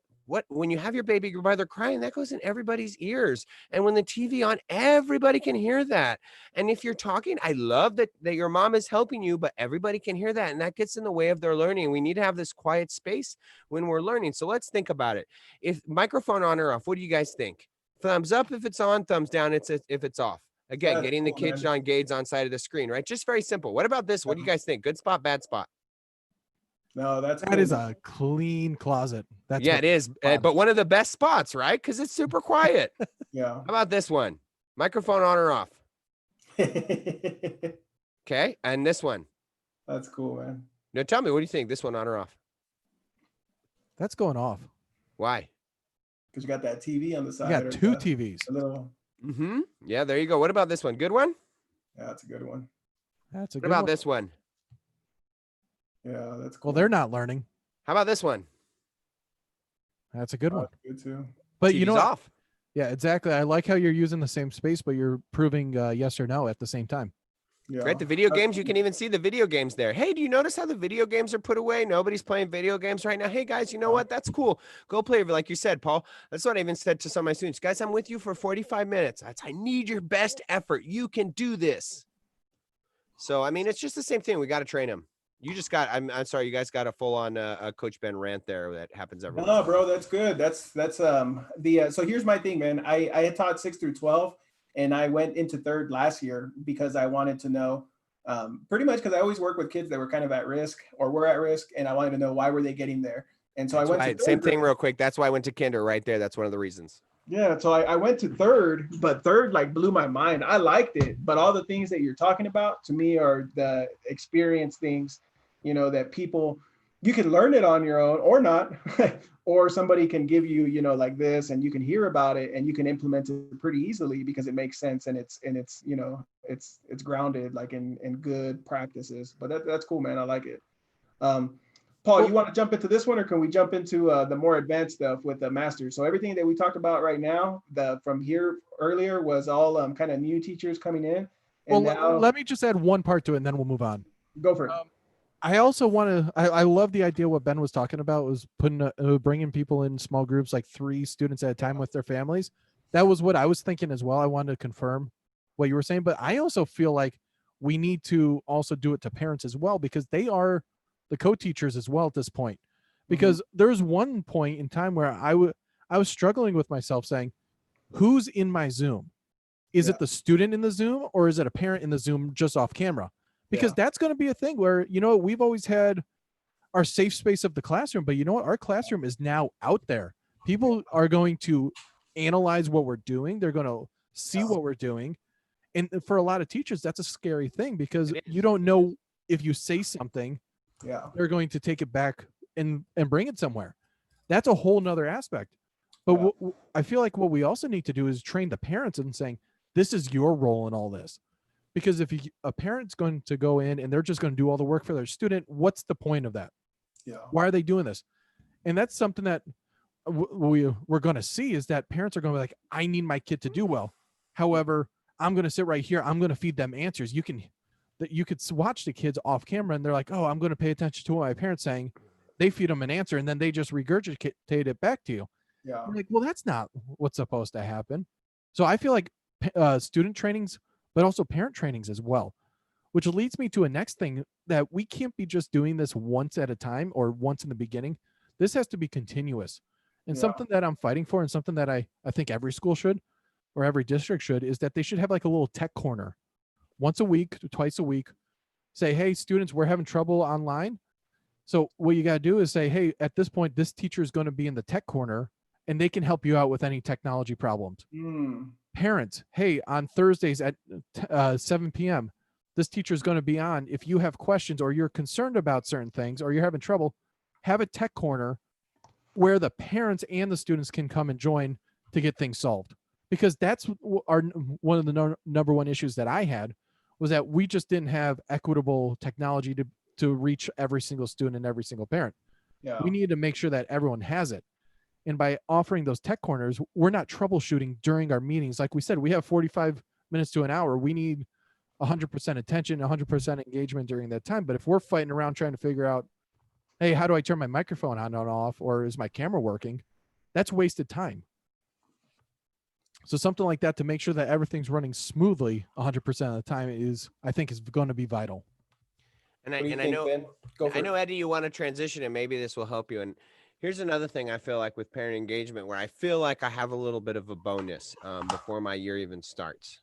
when you have your baby, your brother crying, that goes in everybody's ears. And when the TV on, everybody can hear that. And if you're talking, I love that your mom is helping you, but everybody can hear that. And that gets in the way of their learning. We need to have this quiet space when we're learning. So let's think about it. If microphone on or off, what do you guys think? Thumbs up if it's on, thumbs down if it's off. Again, getting the kids on Gades on side of the screen, right? Just very simple. What about this? What do you guys think? Good spot, bad spot? No, that is a clean closet. It is. But one of the best spots, right? Because it's super quiet. Yeah. How about this one? Microphone on or off? Okay. And this one? That's cool, man. Now tell me, what do you think? This one on or off? That's going off. Why? Because you got that TV on the side. You got two TVs. A little. Yeah, there you go. What about this one? Good one? Yeah, that's a good one. That's a good one. What about one. this one? Yeah, that's cool. Well, they're not learning. How about this one? That's a good one. Good too. But TV's you know what? off. Yeah, exactly. I like how you're using the same space, but you're proving yes or no at the same time. Yeah. Right, the video games, you can even see the video games there. Hey, do you notice how the video games are put away? Nobody's playing video games right now. Hey, guys, you know what? That's cool. Go play. Like you said, Paul, that's what I even said to some of my students. Guys, I'm with you for 45 minutes. I need your best effort. You can do this. So, I mean, it's just the same thing. We got to train them. You just got, I'm sorry, you guys got a full on Coach Ben rant there that happens every No, bro, that's good. That's so here's my thing, man. I had taught 6 through 12, and I went into third last year because I wanted to know, pretty much because I always work with kids that were kind of at risk or were at risk, and I wanted to know why were they getting there. And so I went to third same thing grade. real quick. That's why I went to kinder right there. That's one of the reasons. Yeah, so I went to third, but third like blew my mind. I liked it, but all the things that you're talking about to me are the experience things, that people, you can learn it on your own or not, or somebody can give you, like this, and you can hear about it and you can implement it pretty easily because it makes sense and it's it's grounded like in good practices. But that's cool, man. I like it. Paul, you want to jump into this one, or can we jump into the more advanced stuff with the masters? So everything that we talked about right now, from here earlier was all kind of new teachers coming in. And Well, now, let me just add one part to it, and then we'll move on. go for it. I also want to. I love the idea what Ben was talking about was bringing people in small groups, like 3 students at a time with their families. That was what I was thinking as well. I wanted to confirm what you were saying, but I also feel like we need to also do it to parents as well, because they are the co-teachers as well at this point. Because there's one point in time where I was struggling with myself saying, who's in my Zoom? Is it the student in the Zoom, or is it a parent in the Zoom just off camera? Because that's going to be a thing where, we've always had our safe space of the classroom, but our classroom is now out there. People are going to analyze what we're doing. They're going to see what we're doing. And for a lot of teachers, that's a scary thing, because you don't know if you say something, they're going to take it back and bring it somewhere. That's a whole nother aspect. But I feel like what we also need to do is train the parents in saying, this is your role in all this. Because if a parent's going to go in and they're just going to do all the work for their student, what's the point of that? Why are they doing this? And that's something that we're going to see, is that parents are going to be like, I need my kid to do well. However, I'm going to sit right here. I'm going to feed them answers. You could watch the kids off camera and they're like, oh, I'm going to pay attention to what my parents saying. They feed them an answer and then they just regurgitate it back to you. Yeah. You're like, well, that's not what's supposed to happen. So I feel like student trainings, but also parent trainings as well, which leads me to a next thing, that we can't be just doing this once at a time or once in the beginning. This has to be continuous. And something that I'm fighting for, and something that I think every school should, or every district should, is that they should have like a little tech corner once a week, twice a week. Say, hey, students, we're having trouble online. So what you got to do is say, hey, at this point, this teacher is going to be in the tech corner and they can help you out with any technology problems. Parents, hey, on Thursdays at 7 p.m., this teacher is going to be on. If you have questions or you're concerned about certain things or you're having trouble, have a tech corner where the parents and the students can come and join to get things solved. Because that's one of the number one issues that I had, was that we just didn't have equitable technology to reach every single student and every single parent. We need to make sure that everyone has it. And by offering those tech corners, we're not troubleshooting during our meetings. Like we said, we have 45 minutes to an hour. We need 100% attention, 100% engagement during that time. But if we're fighting around trying to figure out, hey, how do I turn my microphone on and off? Or is my camera working? That's wasted time. So something like that to make sure that everything's running smoothly 100% of the time I think is going to be vital. And I know, Eddie, you want to transition and maybe this will help you. And here's another thing I feel like with parent engagement, where I feel like I have a little bit of a bonus before my year even starts.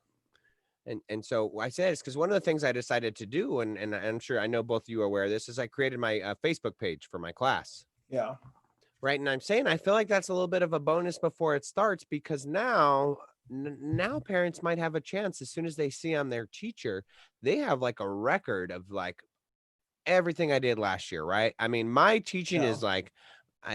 And so I say this because one of the things I decided to do, and I'm sure I know both of you are aware of this, is I created my Facebook page for my class. Yeah. Right. And I'm saying I feel like that's a little bit of a bonus before it starts, because now parents might have a chance, as soon as they see I'm their teacher, they have like a record of like everything I did last year. Right. I mean, my teaching is like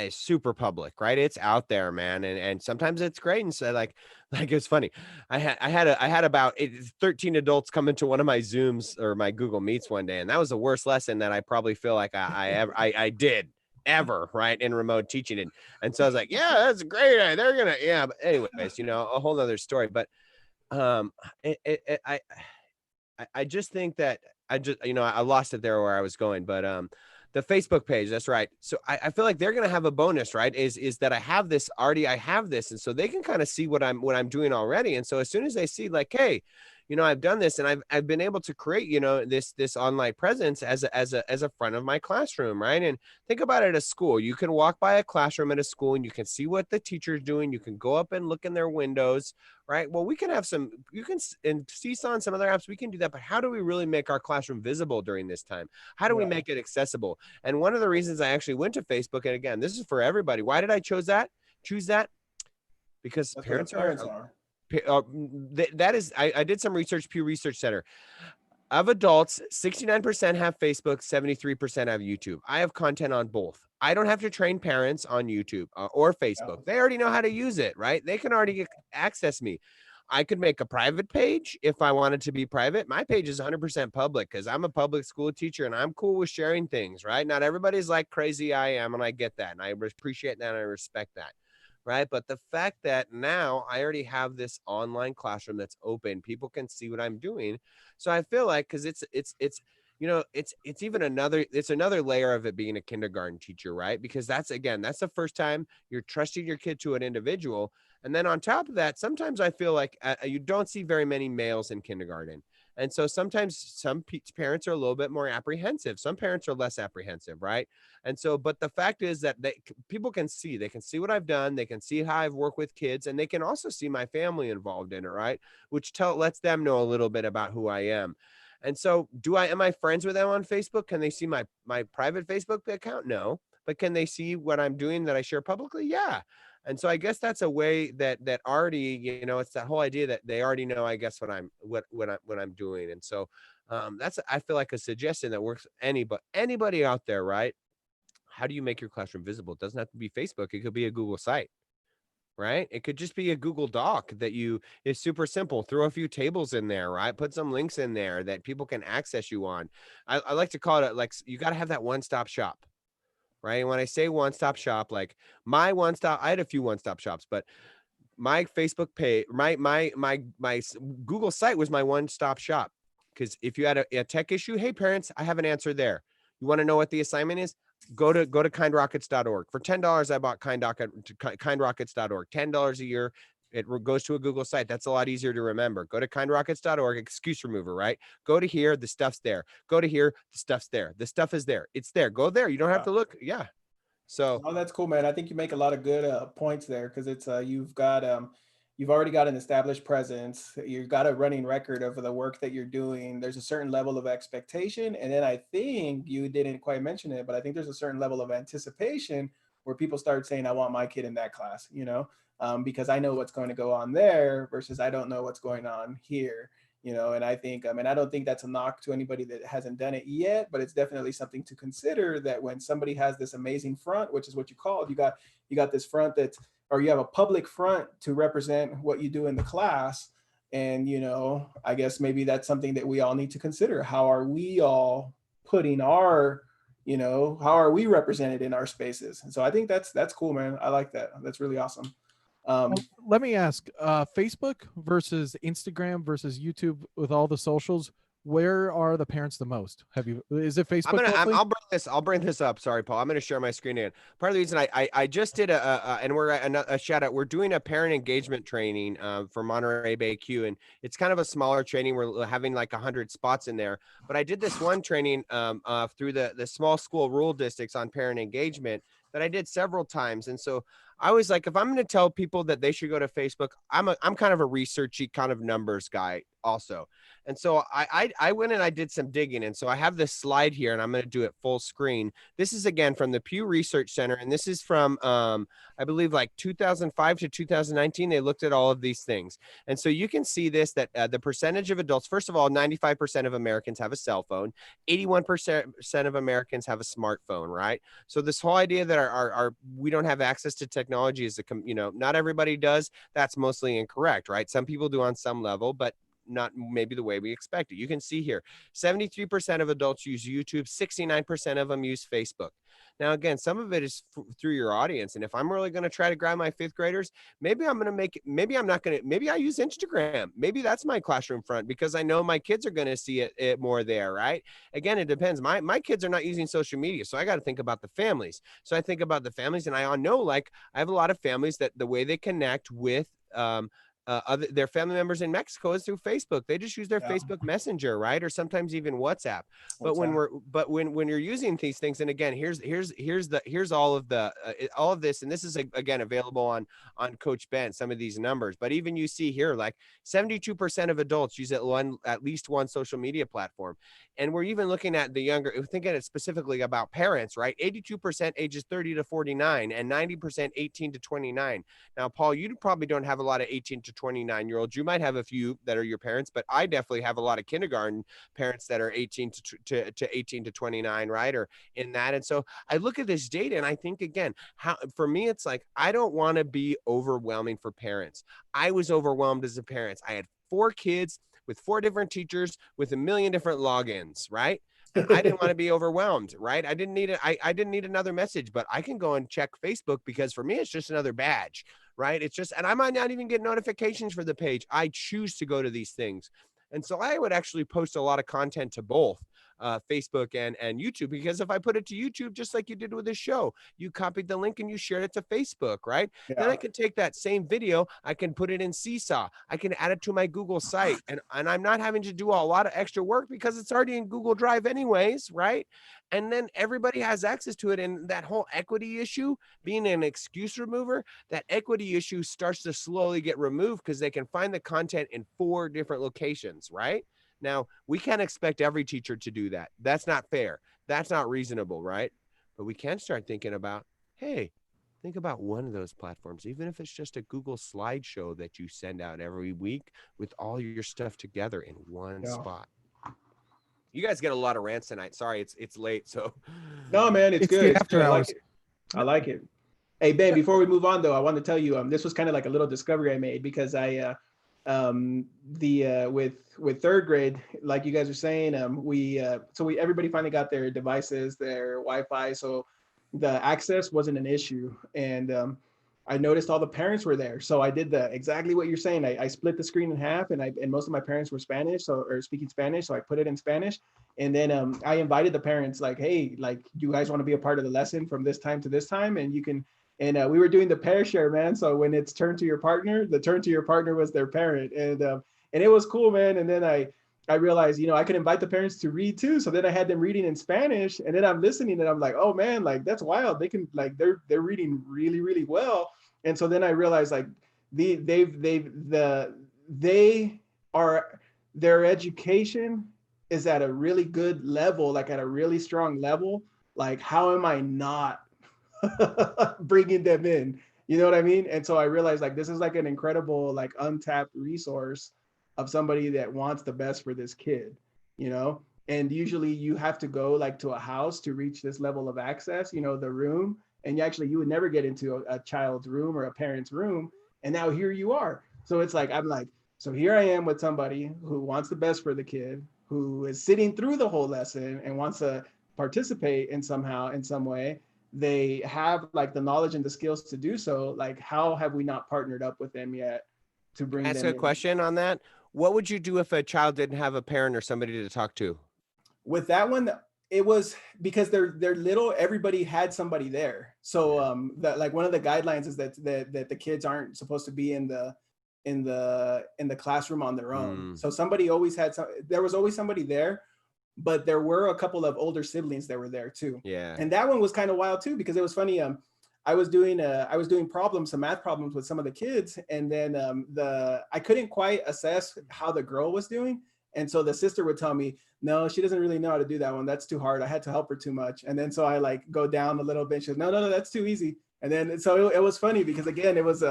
super public, right? It's out there, man. And sometimes it's great. And so like it's funny. I had about 13 adults come into one of my Zooms or my Google Meets one day. And that was the worst lesson that I probably feel like I did. ever, right, in remote teaching. And so I was like, yeah, that's a great idea. They're gonna, yeah. But anyways, a whole other story. But um, I just think that I lost it there where I was going, but the Facebook page, that's right. So I feel like they're gonna have a bonus, right? Is that I have this already, and so they can kind of see what I'm doing already. And so as soon as they see like, hey, I've done this and I've been able to create, this online presence as a front of my classroom, right? And think about it at a school. You can walk by a classroom at a school and you can see what the teacher's doing. You can go up and look in their windows, right? Well, we can have you can, and Seesaw and some other apps, we can do that, but how do we really make our classroom visible during this time? How do we make it accessible? And one of the reasons I actually went to Facebook, and again, this is for everybody. Why did I choose that? Because parents are. That is, I did some research, Pew Research Center. Of adults, 69% have Facebook, 73% have YouTube. I have content on both. I don't have to train parents on YouTube or Facebook. They already know how to use it, right? They can already access me. I could make a private page if I wanted to be private. My page is 100% public because I'm a public school teacher and I'm cool with sharing things, right? Not everybody's like crazy I am, and I get that. And I appreciate that and I respect that. Right. But the fact that now I already have this online classroom that's open, people can see what I'm doing. So I feel like, because it's even another layer of it being a kindergarten teacher, right? Because that's the first time you're trusting your kid to an individual. And then on top of that, sometimes I feel like you don't see very many males in kindergarten. And so sometimes some parents are a little bit more apprehensive. Some parents are less apprehensive, right? And so, but the fact is that people can see what I've done. They can see how I've worked with kids, and they can also see my family involved in it, right? Which lets them know a little bit about who I am. And so am I friends with them on Facebook? Can they see my private Facebook account? No. But can they see what I'm doing that I share publicly? Yeah. And so I guess that's a way that already, it's that whole idea that they already know, I guess, what I'm doing. And so that's, I feel like, a suggestion that works anybody out there, right? How do you make your classroom visible? It doesn't have to be Facebook. It could be a Google site, right? It could just be a Google Doc it's super simple. Throw a few tables in there, right? Put some links in there that people can access you on. I like to call it like, you got to have that one-stop shop. Right. And when I say one-stop shop, like I had a few one-stop shops, but my Facebook page, my Google site was my one-stop shop. Because if you had a tech issue, hey parents, I have an answer there. You want to know what the assignment is? Go to kindrockets.org. For $10, I bought kindrockets.org. $10 a year. It goes to a Google site. That's a lot easier to remember. Go to kindrockets.org, excuse remover, right? Go to here, the stuff's there. Go to here, the stuff's there. The stuff is there. It's there. Go there. You don't have to look. Yeah. So. Oh, that's cool, man. I think you make a lot of good points there, because it's you've already got an established presence. You've got a running record of the work that you're doing. There's a certain level of expectation. And then I think you didn't quite mention it, but I think there's a certain level of anticipation where people start saying, I want my kid in that class, because I know what's going to go on there versus I don't know what's going on here. And I think, I don't think that's a knock to anybody that hasn't done it yet, but it's definitely something to consider, that when somebody has this amazing front, which is what you called, you got this front or you have a public front to represent what you do in the class. And, I guess maybe that's something that we all need to consider. How are we all putting how are we represented in our spaces? And so I think that's cool, man. I like that. That's really awesome. Let me ask, Facebook versus Instagram versus YouTube, with all the socials, where are the parents the most? Is it Facebook? I'll bring this up. Sorry, Paul. I'm going to share my screen again. Part of the reason I just did and we're at a shout out. We're doing a parent engagement training for Monterey Bay Q, and it's kind of a smaller training. We're having like 100 spots in there, but I did this one training through the small school rural districts on parent engagement that I did several times. And so I was like, if I'm going to tell people that they should go to Facebook, I'm kind of a researchy kind of numbers guy also. And so I went and I did some digging. And so I have this slide here, and I'm going to do it full screen. This is again from the Pew Research Center. And this is from, I believe, like 2005 to 2019. They looked at all of these things. And so you can see this, that the percentage of adults, first of all, 95% of Americans have a cell phone. 81% of Americans have a smartphone, right? So this whole idea that we don't have access to technology is, not everybody does. That's mostly incorrect, right? Some people do on some level, but maybe the way we expect it. You can see here, 73% of adults use YouTube, 69% of them use Facebook. Now, again, some of it is through your audience. And if I'm really going to try to grab my fifth graders, maybe I'm going to make it, maybe I'm not going to, maybe I use Instagram. Maybe that's my classroom front because I know my kids are going to see it more there, right? Again, it depends. My kids are not using social media. So I got to think about the families. So I think about the families, and I know, like, I have a lot of families that the way they connect with, their family members in Mexico is through Facebook. They just use their Facebook Messenger, right? Or sometimes even WhatsApp. But when you're using these things, and again, here's all of this, and this is again available on Coach Ben, some of these numbers. But even you see here, like 72% of adults use at least one social media platform. And we're even looking at the younger, thinking it specifically about parents, right? 82% ages 30 to 49 and 90% 18 to 29. Now, Paul, you probably don't have a lot of 18 to 29-year-olds. You might have a few that are your parents, but I definitely have a lot of kindergarten parents that are 18 to 18 to 29, right? Or in that. And so I look at this data and I think, again, for me, it's like, I don't want to be overwhelming for parents. I was overwhelmed as a parent. I had 4 kids with 4 different teachers with a million different logins, right? And I didn't want to be overwhelmed, right? I didn't need another message, but I can go and check Facebook because for me, it's just another badge, right? It's just, and I might not even get notifications for the page. I choose to go to these things. And so I would actually post a lot of content to both Facebook and YouTube, because if I put it to YouTube, just like you did with this show, you copied the link and you shared it to Facebook, right? Yeah. Then I can take that same video, I can put it in Seesaw, I can add it to my Google site, and I'm not having to do a lot of extra work because it's already in Google Drive anyways, right? And then everybody has access to it. And that whole equity issue being an excuse remover, that equity issue starts to slowly get removed because they can find the content in 4 different locations, right? Now, we can't expect every teacher to do that. That's not fair. That's not reasonable, right? But we can start thinking about, hey, think about one of those platforms, even if it's just a Google slideshow that you send out every week with all your stuff together in one spot. You guys get a lot of rants tonight. Sorry, it's late. So no, man, it's good. After good. hours. I like it. Hey, Ben, before we move on though, I want to tell you, this was kind of like a little discovery I made because I, with 3rd grade, like you guys are saying, everybody finally got their devices, their Wi-Fi. So the access wasn't an issue. And, I noticed all the parents were there. So I did exactly what you're saying. I split the screen in half, and most of my parents were Spanish, or speaking Spanish. So I put it in Spanish. And then I invited the parents, like, hey, like, do you guys want to be a part of the lesson from this time to this time? And you can, and we were doing the pair share, man. So when it's turn to your partner, the turn to your partner was their parent. And it was cool, man. And then I realized, I could invite the parents to read too. So then I had them reading in Spanish, and then I'm listening and I'm like, oh man, like that's wild. They can, like, they're reading really, really well. And so then I realized, like, their education is at a really good level, like at a really strong level. Like, how am I not bringing them in? You know what I mean? And so I realized, like, this is like an incredible, like, untapped resource of somebody that wants the best for this kid, and usually you have to go, like, to a house to reach this level of access, the room. And you would never get into a child's room or a parent's room. And now here you are. So it's like, I'm like, so here I am with somebody who wants the best for the kid, who is sitting through the whole lesson and wants to participate in some way. They have, like, the knowledge and the skills to do so. Like, how have we not partnered up with them yet to bring them in? Ask a question on that. What would you do if a child didn't have a parent or somebody to talk to? With that one, it was because they're little, everybody had somebody there. So that, like, one of the guidelines is that the kids aren't supposed to be in the classroom on their own. So somebody always had there was always somebody there, but there were a couple of older siblings that were there too. Yeah. And that one was kind of wild too, because it was funny. I was doing some math problems with some of the kids, and then I couldn't quite assess how the girl was doing. And so the sister would tell me, no, she doesn't really know how to do that one. That's too hard. I had to help her too much. And then so I, like, go down a little bit. She goes, no, that's too easy. And then so it was funny because, again, it was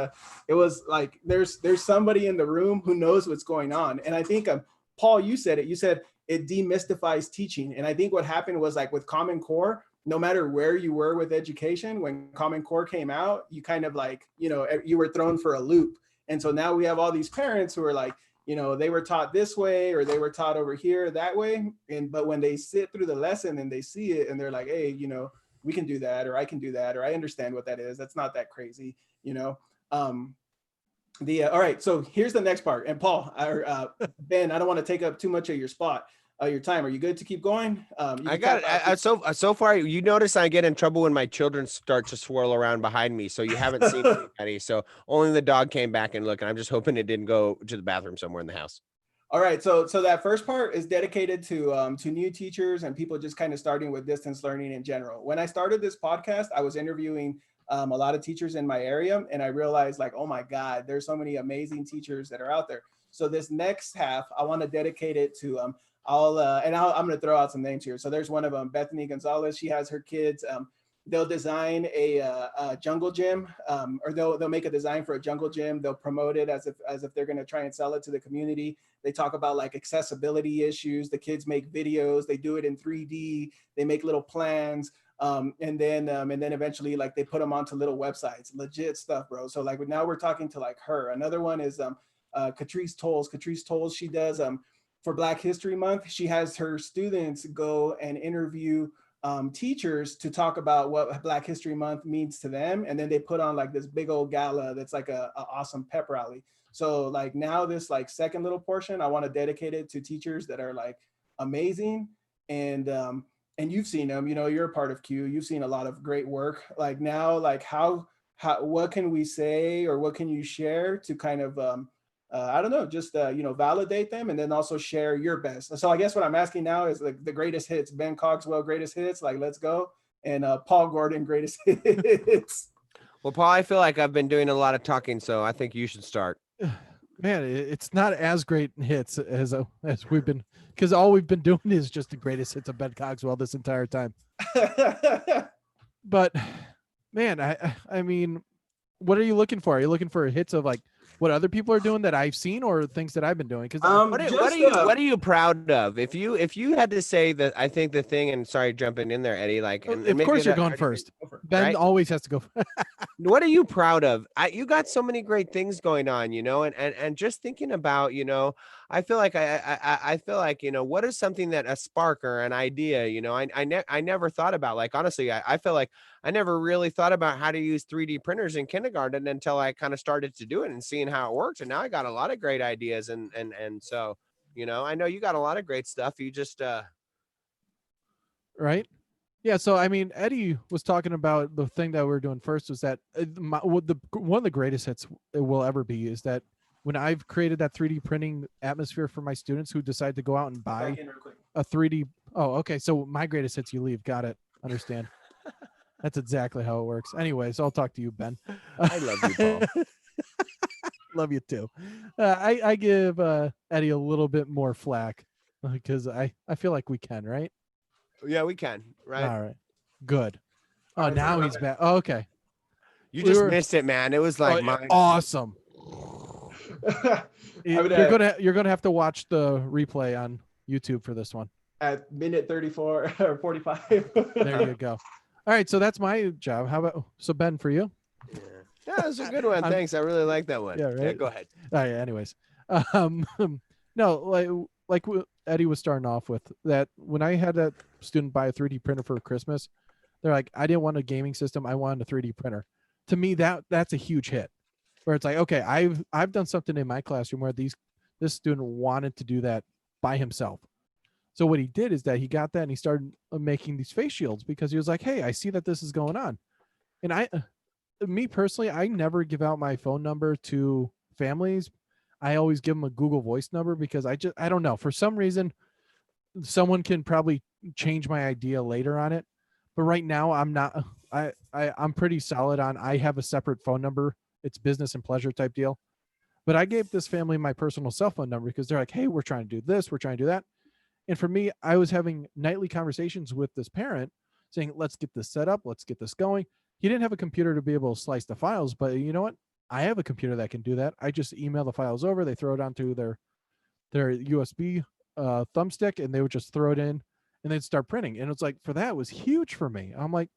like there's somebody in the room who knows what's going on. And I think, Paul, you said it demystifies teaching. And I think what happened was, like, with Common Core, no matter where you were with education, when Common Core came out, you kind of, like, you were thrown for a loop. And so now we have all these parents who are like, they were taught this way, or they were taught over here that way. But when they sit through the lesson and they see it and they're like, hey, we can do that, or I can do that, or I understand what that is. That's not that crazy, all right, so here's the next part. And Paul, Ben, I don't want to take up too much of your time. Are you good to keep going? I got it. So far, you notice I get in trouble when my children start to swirl around behind me. So you haven't seen anybody. So only the dog came back and look, and I'm just hoping it didn't go to the bathroom somewhere in the house. All right, so that first part is dedicated to new teachers and people just kind of starting with distance learning in general. When I started this podcast, I was interviewing a lot of teachers in my area, and I realized, like, oh my God, there's so many amazing teachers that are out there. So this next half, I want to dedicate it to I'm going to throw out some names here. So there's one of them, Bethany Gonzalez. She has her kids. They'll design a jungle gym, or they'll make a design for a jungle gym. They'll promote it as if they're going to try and sell it to the community. They talk about like accessibility issues. The kids make videos. They do it in 3D. They make little plans. And then eventually, like, they put them onto little websites, legit stuff, bro. So like now we're talking to like her. Another one is Catrice Tolles. Catrice Tolles, she does for Black History Month, she has her students go and interview teachers to talk about what Black History Month means to them. And then they put on like this big old gala that's like a awesome pep rally. So like now this like second little portion, I want to dedicate it to teachers that are like amazing. And you've seen them, you're a part of Q. You've seen a lot of great work. Like now, like how what can we say, or what can you share to kind of I don't know, just validate them, and then also share your best. So I guess what I'm asking now is like the greatest hits. Ben Cogswell, greatest hits, like let's go. And Paul Gordon, greatest hits. Well, Paul, I feel like I've been doing a lot of talking, so I think you should start. Man, it's not as great hits as we've been, because all we've been doing is just the greatest hits of Ben Cogswell this entire time. But man, I mean, what are you looking for? Are you looking for hits of like what other people are doing that I've seen, or things that I've been doing? Because what are you proud of? If you had to say that, I think the thing, and sorry, jumping in there, Eddie, like, of course you're going first. Ben right? always has to go. What are you proud of? You got so many great things going on, and just thinking about, I feel like I feel like, what is something that a spark or an idea, I never thought about, like, honestly, I feel like I never really thought about how to use 3D printers in kindergarten until I kind of started to do it and seeing how it worked. And now I got a lot of great ideas. And so, I know you got a lot of great stuff. You just, right. Yeah, so I mean, Eddie was talking about the thing that we're doing first was that one of the greatest hits it will ever be is that when I've created that 3D printing atmosphere for my students who decide to go out and buy a 3D. Oh, okay. So my greatest hits, you leave. Got it. Understand. That's exactly how it works. Anyways, I'll talk to you, Ben. I love you, Paul. Love you too. I give Eddie a little bit more flack because I feel like we can, right? Yeah, we can. Right. All right. Good. Oh, now he's back. Oh, okay. You just missed it, man. It was like awesome. You're gonna have to watch the replay on YouTube for this one. At minute 34 or 45. There you go. All right, so that's my job. How about Ben for you? Yeah, that was a good one. Thanks. I really like that one. Yeah, right. Yeah, go ahead. All right. Anyways, no, like Eddie was starting off with that. When I had that student buy a 3D printer for Christmas, they're like, I didn't want a gaming system. I wanted a 3D printer. To me, that's a huge hit. Where it's like, okay, I've done something in my classroom where this student wanted to do that by himself. So what he did is that he got that and he started making these face shields because he was like, hey, I see that this is going on. And me personally, I never give out my phone number to families. I always give them a Google Voice number because I don't know. For some reason, someone can probably change my idea later on it. But right now I'm pretty solid on, I have a separate phone number. It's business and pleasure type deal. But I gave this family my personal cell phone number because they're like, hey, we're trying to do this. We're trying to do that. And for me, I was having nightly conversations with this parent saying, let's get this set up. Let's get this going. He didn't have a computer to be able to slice the files, but you know what? I have a computer that can do that. I just email the files over. They throw it onto their USB thumbstick, and they would just throw it in and they'd start printing. And it's like, for that, it was huge for me. I'm like,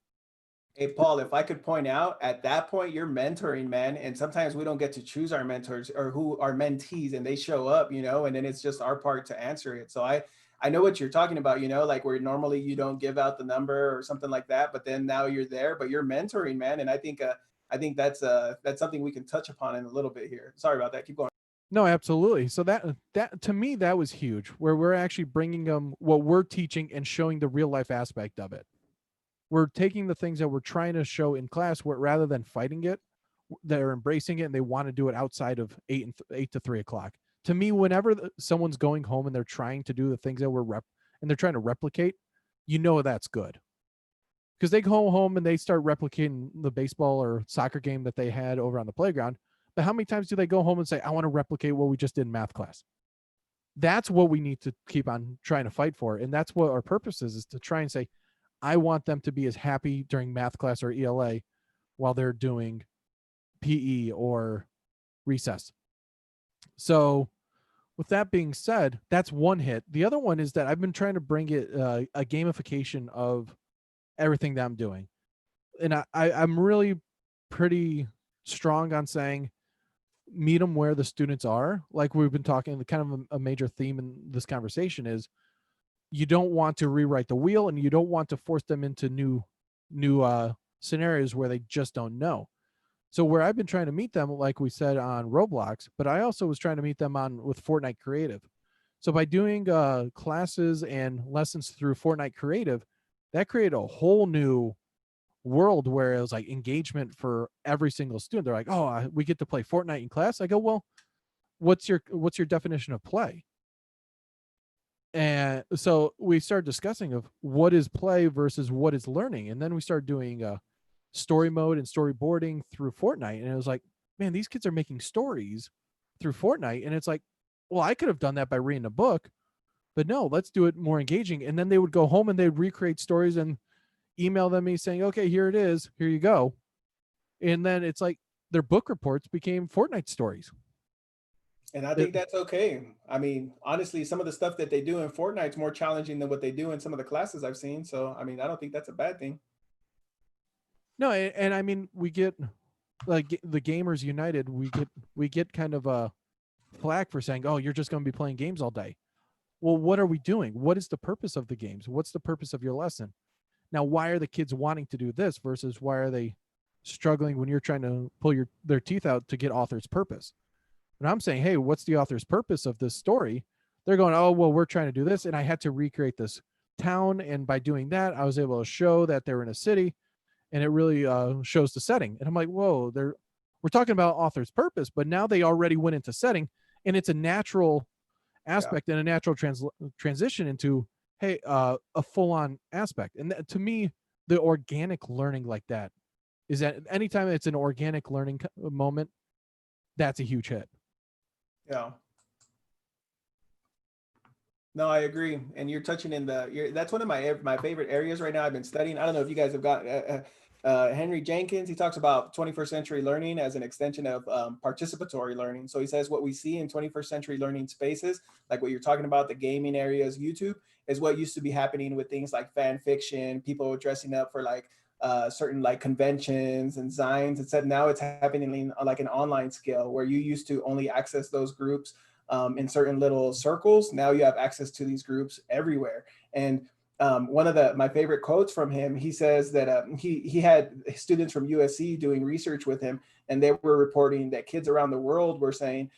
Hey, Paul, if I could point out, at that point, you're mentoring, man. And sometimes we don't get to choose our mentors or who our mentees, and they show up, and then it's just our part to answer it. So I know what you're talking about, like where normally you don't give out the number or something like that, but then now you're there, but you're mentoring, man. And I think that's something we can touch upon in a little bit here. Sorry about that. Keep going. No, absolutely. So that to me, that was huge, where we're actually bringing them what we're teaching and showing the real life aspect of it. We're taking the things that we're trying to show in class, where rather than fighting it, they're embracing it and they want to do it outside of 8 to 3 o'clock. To me, whenever someone's going home and they're trying to do the things that and they're trying to replicate, that's good. Because they go home and they start replicating the baseball or soccer game that they had over on the playground. But how many times do they go home and say, I want to replicate what we just did in math class? That's what we need to keep on trying to fight for. And that's what our purpose is to try and say, I want them to be as happy during math class or ELA while they're doing PE or recess. So with that being said, that's one hit. The other one is that I've been trying to bring it a gamification of everything that I'm doing. And I'm really pretty strong on saying, meet them where the students are. Like we've been talking, the kind of a major theme in this conversation is you don't want to rewrite the wheel and you don't want to force them into new scenarios where they just don't know. So where I've been trying to meet them, like we said on Roblox, but I also was trying to meet them with Fortnite Creative. So by doing classes and lessons through Fortnite Creative, that created a whole new world where it was like engagement for every single student. They're like, oh, we get to play Fortnite in class. I go, well, what's your definition of play? And so we started discussing of what is play versus what is learning. And then we started doing story mode and storyboarding through Fortnite. And it was like, man, these kids are making stories through Fortnite. And it's like, well, I could have done that by reading a book, but no, let's do it more engaging. And then they would go home and they'd recreate stories and email them me saying, okay, here it is, here you go. And then it's like their book reports became Fortnite stories. And I think that's okay. I mean, honestly, some of the stuff that they do in Fortnite is more challenging than what they do in some of the classes I've seen. So, I mean, I don't think that's a bad thing. No, and I mean, we get like the Gamers United, we get kind of a flack for saying, oh, you're just going to be playing games all day. Well, what are we doing? What is the purpose of the games? What's the purpose of your lesson? Now, why are the kids wanting to do this versus why are they struggling when you're trying to pull their teeth out to get author's purpose? And I'm saying, hey, what's the author's purpose of this story? They're going, oh, well, we're trying to do this. And I had to recreate this town. And by doing that, I was able to show that they're in a city and it really shows the setting. And I'm like, whoa, we're talking about author's purpose, but now they already went into setting and it's a natural aspect and a natural transition into, hey, a full-on aspect. And to me, the organic learning like that is that anytime it's an organic learning moment, that's a huge hit. Yeah. No, I agree. And you're touching that's one of my favorite areas right now. I've been studying. I don't know if you guys have got Henry Jenkins. He talks about 21st century learning as an extension of participatory learning. So he says what we see in 21st century learning spaces, like what you're talking about, the gaming areas, YouTube, is what used to be happening with things like fan fiction, people dressing up for like certain like conventions and zines, etc. Now it's happening in like an online scale where you used to only access those groups in certain little circles. Now you have access to these groups everywhere. And one of my favorite quotes from him, he says that he had students from USC doing research with him, and they were reporting that kids around the world were saying,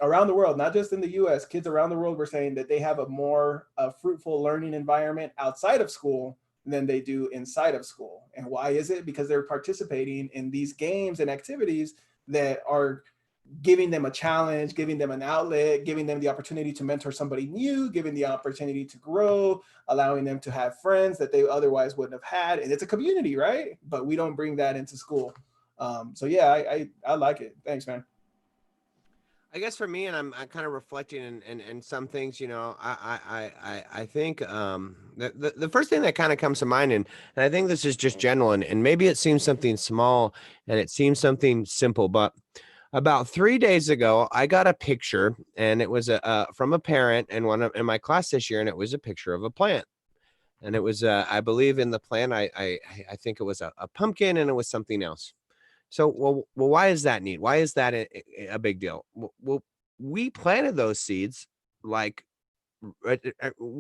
around the world, not just in the US, kids around the world were saying that they have a more fruitful learning environment outside of school than they do inside of school. And why is it? Because they're participating in these games and activities that are giving them a challenge, giving them an outlet, giving them the opportunity to mentor somebody new, giving the opportunity to grow, allowing them to have friends that they otherwise wouldn't have had. And it's a community, right? But we don't bring that into school. So yeah, I like it. Thanks, man. I guess for me, and I'm kind of reflecting and some things, I think the first thing that kind of comes to mind, and I think this is just general, and maybe it seems something small and it seems something simple, but about 3 days ago, I got a picture, and it was from a parent in my class this year, and it was a picture of a plant. And it was, I believe in the plan, I think it was a pumpkin and it was something else. So, why is that neat? Why is that a big deal? Well, we planted those seeds like,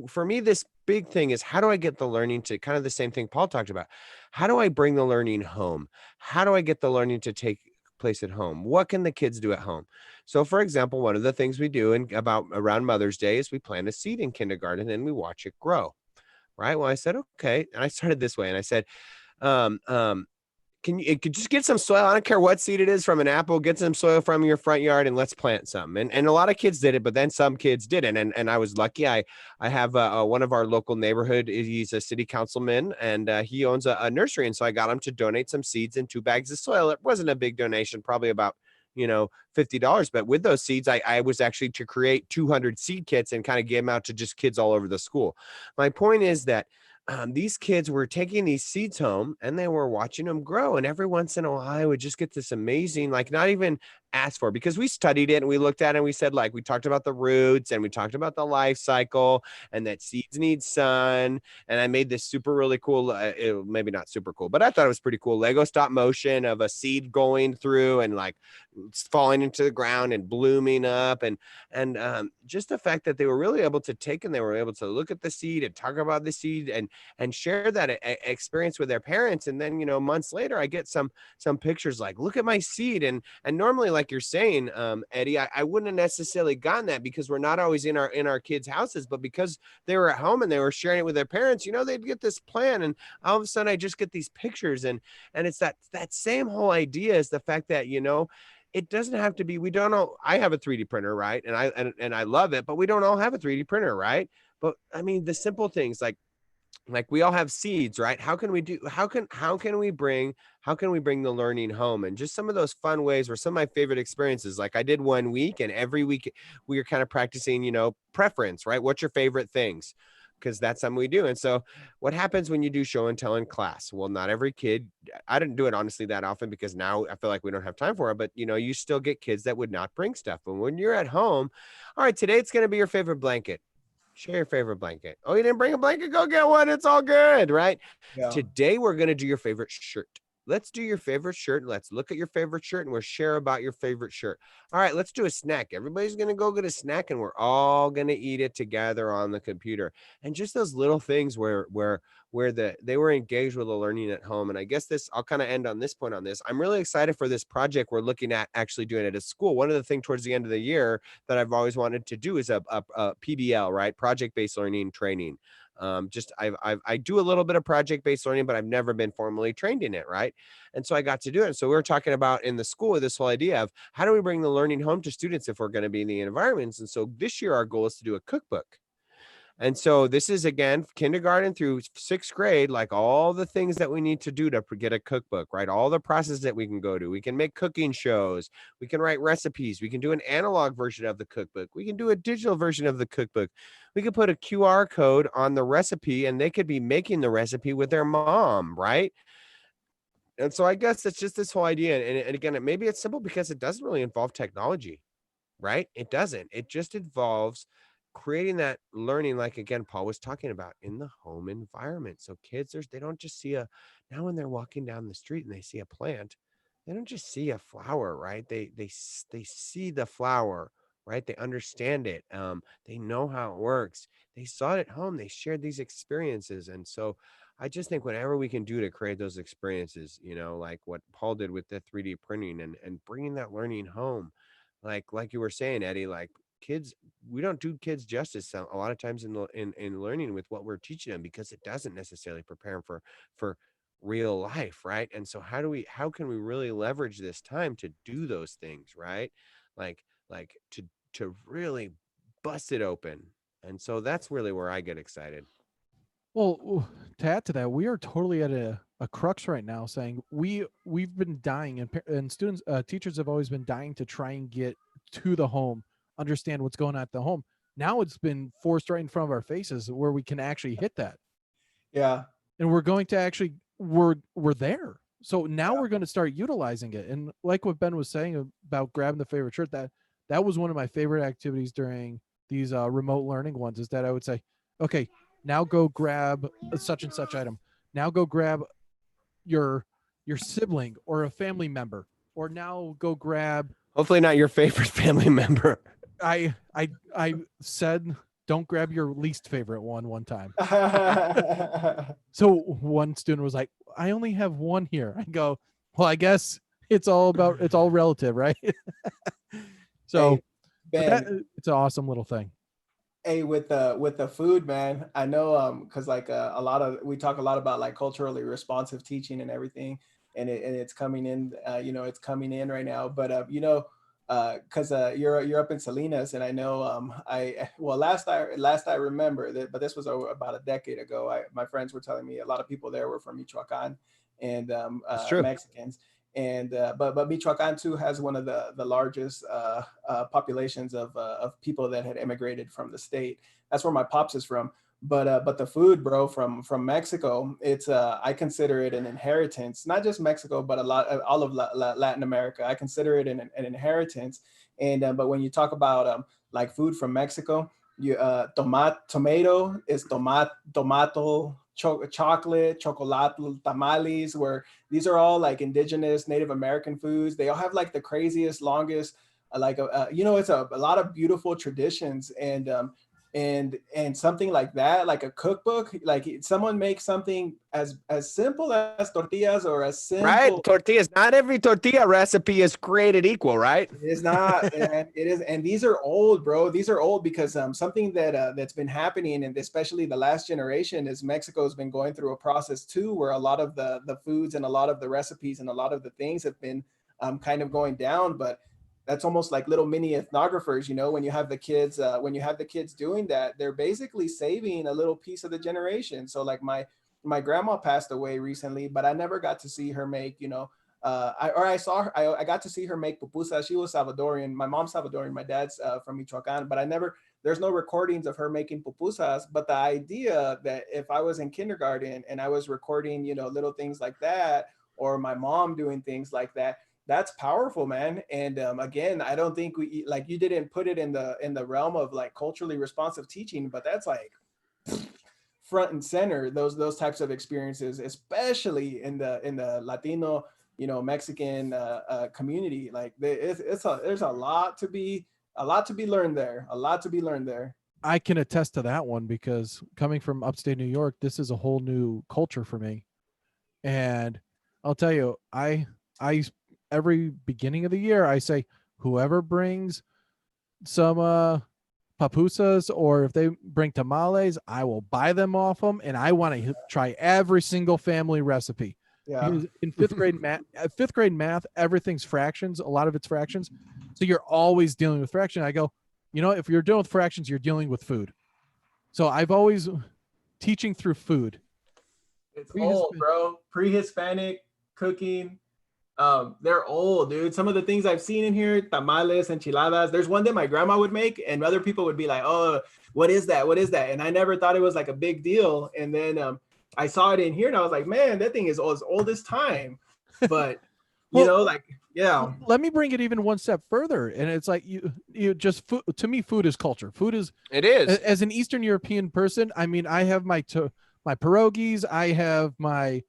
for me, this big thing is, how do I get the learning to kind of the same thing Paul talked about? How do I bring the learning home? How do I get the learning to take place at home? What can the kids do at home? So, for example, one of the things we do around Mother's Day is we plant a seed in kindergarten and we watch it grow. Right. Well, I said, okay. And I started this way and I said, um, um, could just get some soil. I don't care what seed it is, from an apple, get some soil from your front yard and let's plant some. And a lot of kids did it, but then some kids didn't. And I was lucky. I have one of our local neighborhood. He's a city councilman and he owns a nursery. And so I got him to donate some seeds and 2 bags of soil. It wasn't a big donation, probably about, $50. But with those seeds, I was actually to create 200 seed kits and kind of give them out to just kids all over the school. My point is that these kids were taking these seeds home and they were watching them grow. And every once in a while, I would just get this amazing, like, not even asked for, because we studied it and we looked at it and we said, like, we talked about the roots and we talked about the life cycle and that seeds need sun. And I made this really cool, maybe not super cool, but I thought it was pretty cool Lego stop motion of a seed going through and like falling into the ground and blooming up. And just the fact that they were really able to take and they were able to look at the seed and talk about the seed and share that experience with their parents. And then, months later, I get some pictures like, look at my seed. And normally, like you're saying, Eddie, I wouldn't have necessarily gotten that because we're not always in our kids' houses, but because they were at home and they were sharing it with their parents, they'd get this plan. And all of a sudden I just get these pictures and it's that same whole idea is the fact that, it doesn't have to be, we don't know. I have a 3D printer, right? And I love it, but we don't all have a 3D printer, right? But I mean, the simple things like we all have seeds, right? How can we bring the learning home? And just some of those fun ways were some of my favorite experiences. Like I did 1 week and every week we were kind of practicing, preference, right? What's your favorite things? Because that's something we do. And so what happens when you do show and tell in class? Well, not every kid, I didn't do it honestly that often because now I feel like we don't have time for it, but you still get kids that would not bring stuff. But when you're at home, all right, today it's going to be your favorite blanket. Share your favorite blanket. Oh, you didn't bring a blanket? Go get one. It's all good, right? Yeah. Today, we're going to do your favorite shirt. Let's do your favorite shirt. Let's look at your favorite shirt and we'll share about your favorite shirt. All right, let's do a snack. Everybody's going to go get a snack and we're all going to eat it together on the computer. And just those little things where they were engaged with the learning at home. And I guess I'll kind of end on this point on this. I'm really excited for this project we're looking at actually doing it at school. One of the things towards the end of the year that I've always wanted to do is a PBL, right? Project-based learning training. I do a little bit of project-based learning, but I've never been formally trained in it, right? And so I got to do it. So we were talking about in the school this whole idea of how do we bring the learning home to students if we're going to be in the environments. And so this year our goal is to do a cookbook. And so this is, again, kindergarten through 6th grade, like all the things that we need to do to get a cookbook, right? All the processes that we can go to. We can make cooking shows. We can write recipes. We can do an analog version of the cookbook. We can do a digital version of the cookbook. We could put a QR code on the recipe and they could be making the recipe with their mom, right? And so I guess it's just this whole idea. And again, maybe it's simple because it doesn't really involve technology, right? It doesn't. It just involves creating that learning, like again Paul was talking about, in the home environment. So kids, they don't just see now when they're walking down the street and they see a plant, they don't just see a flower, right? They see the flower, right? They understand it. They know how it works. They saw it at home. They shared these experiences. And so I just think whatever we can do to create those experiences, like what Paul did with the 3D printing and bringing that learning home, like you were saying, Eddie, like kids, we don't do kids justice a lot of times in learning with what we're teaching them, because it doesn't necessarily prepare them for real life, right? And so how can we really leverage this time to do those things, right? Like to really bust it open. And so that's really where I get excited. Well, to add to that, we are totally at a crux right now, saying we've been dying, and students, teachers have always been dying to try and get to the home, understand what's going on at the home. Now it's been forced right in front of our faces where we can actually hit that. Yeah. And we're going to actually, we're there. So now we're going to start utilizing it. And like what Ben was saying about grabbing the favorite shirt, that was one of my favorite activities during these remote learning ones, is that I would say, okay, Now go grab such and such item. Now go grab your sibling or a family member, or now go grab. Hopefully not your favorite family member. I said don't grab your least favorite one time. So one student was like, I only have one here. I go, well, I guess it's all relative, right? So Hey, Ben, it's an awesome little thing. hey, with the food, man, I know because like we talk a lot about like culturally responsive teaching and everything, and it's coming in, it's coming in right now. But because you're up in Salinas, and I know last I remember that, but this was about a decade ago. My friends were telling me a lot of people there were from Michoacan and It's true. Mexicans. And but Michoacan too has one of the largest populations of people that had immigrated from the state. That's where my pops is from. But the food, bro, from Mexico, it's I consider it an inheritance. Not just Mexico, but all of Latin America. I consider it an inheritance. And but when you talk about like food from Mexico, you tomato is tomato, chocolate, chocolate, tamales, where these are all like indigenous Native American foods. They all have like the craziest, longest, it's a lot of beautiful traditions. And something like that, like a cookbook, like someone makes something as simple as tortillas, or as Right? simple. Tortillas. Not every tortilla recipe is created equal, right? It is not, and it is, and these are old, bro. These are old because something that's been happening, and especially the last generation, is Mexico's been going through a process too, where a lot of the foods and a lot of the recipes and a lot of the things have been kind of going down. But that's almost like little mini ethnographers, when you have the kids doing that, they're basically saving a little piece of the generation. So like my grandma passed away recently, but I never got to see her make, I got to see her make pupusas. She was Salvadorian. My mom's Salvadorian. My dad's from Michoacan, but there's no recordings of her making pupusas. But the idea that if I was in kindergarten and I was recording, little things like that, or my mom doing things like that, that's powerful, man. And again, I don't think you didn't put it in the realm of like culturally responsive teaching, but that's like front and center, those types of experiences, especially in the Latino, Mexican community. Like there's a lot to be learned there. A lot to be learned there. I can attest to that one because coming from upstate New York, this is a whole new culture for me. And I'll tell you, I every beginning of the year, I say, whoever brings some papusas, or if they bring tamales, I will buy them off them, and I want to try every single family recipe. Yeah. In fifth grade math, everything's fractions. A lot of it's fractions, so you're always dealing with fraction. I go, if you're dealing with fractions, you're dealing with food. So I've always teaching through food. It's old, bro. Pre-Hispanic cooking. They're old, dude. Some of the things I've seen in here, tamales, enchiladas. There's one that my grandma would make, and other people would be like, "Oh, what is that? What is that?" And I never thought it was like a big deal. And then I saw it in here, and I was like, "Man, that thing is as old as time." But yeah. Let me bring it even one step further, and it's like you just food, to me, food is culture. Food is. It is. As an Eastern European person, I mean, I have my pierogies. I have my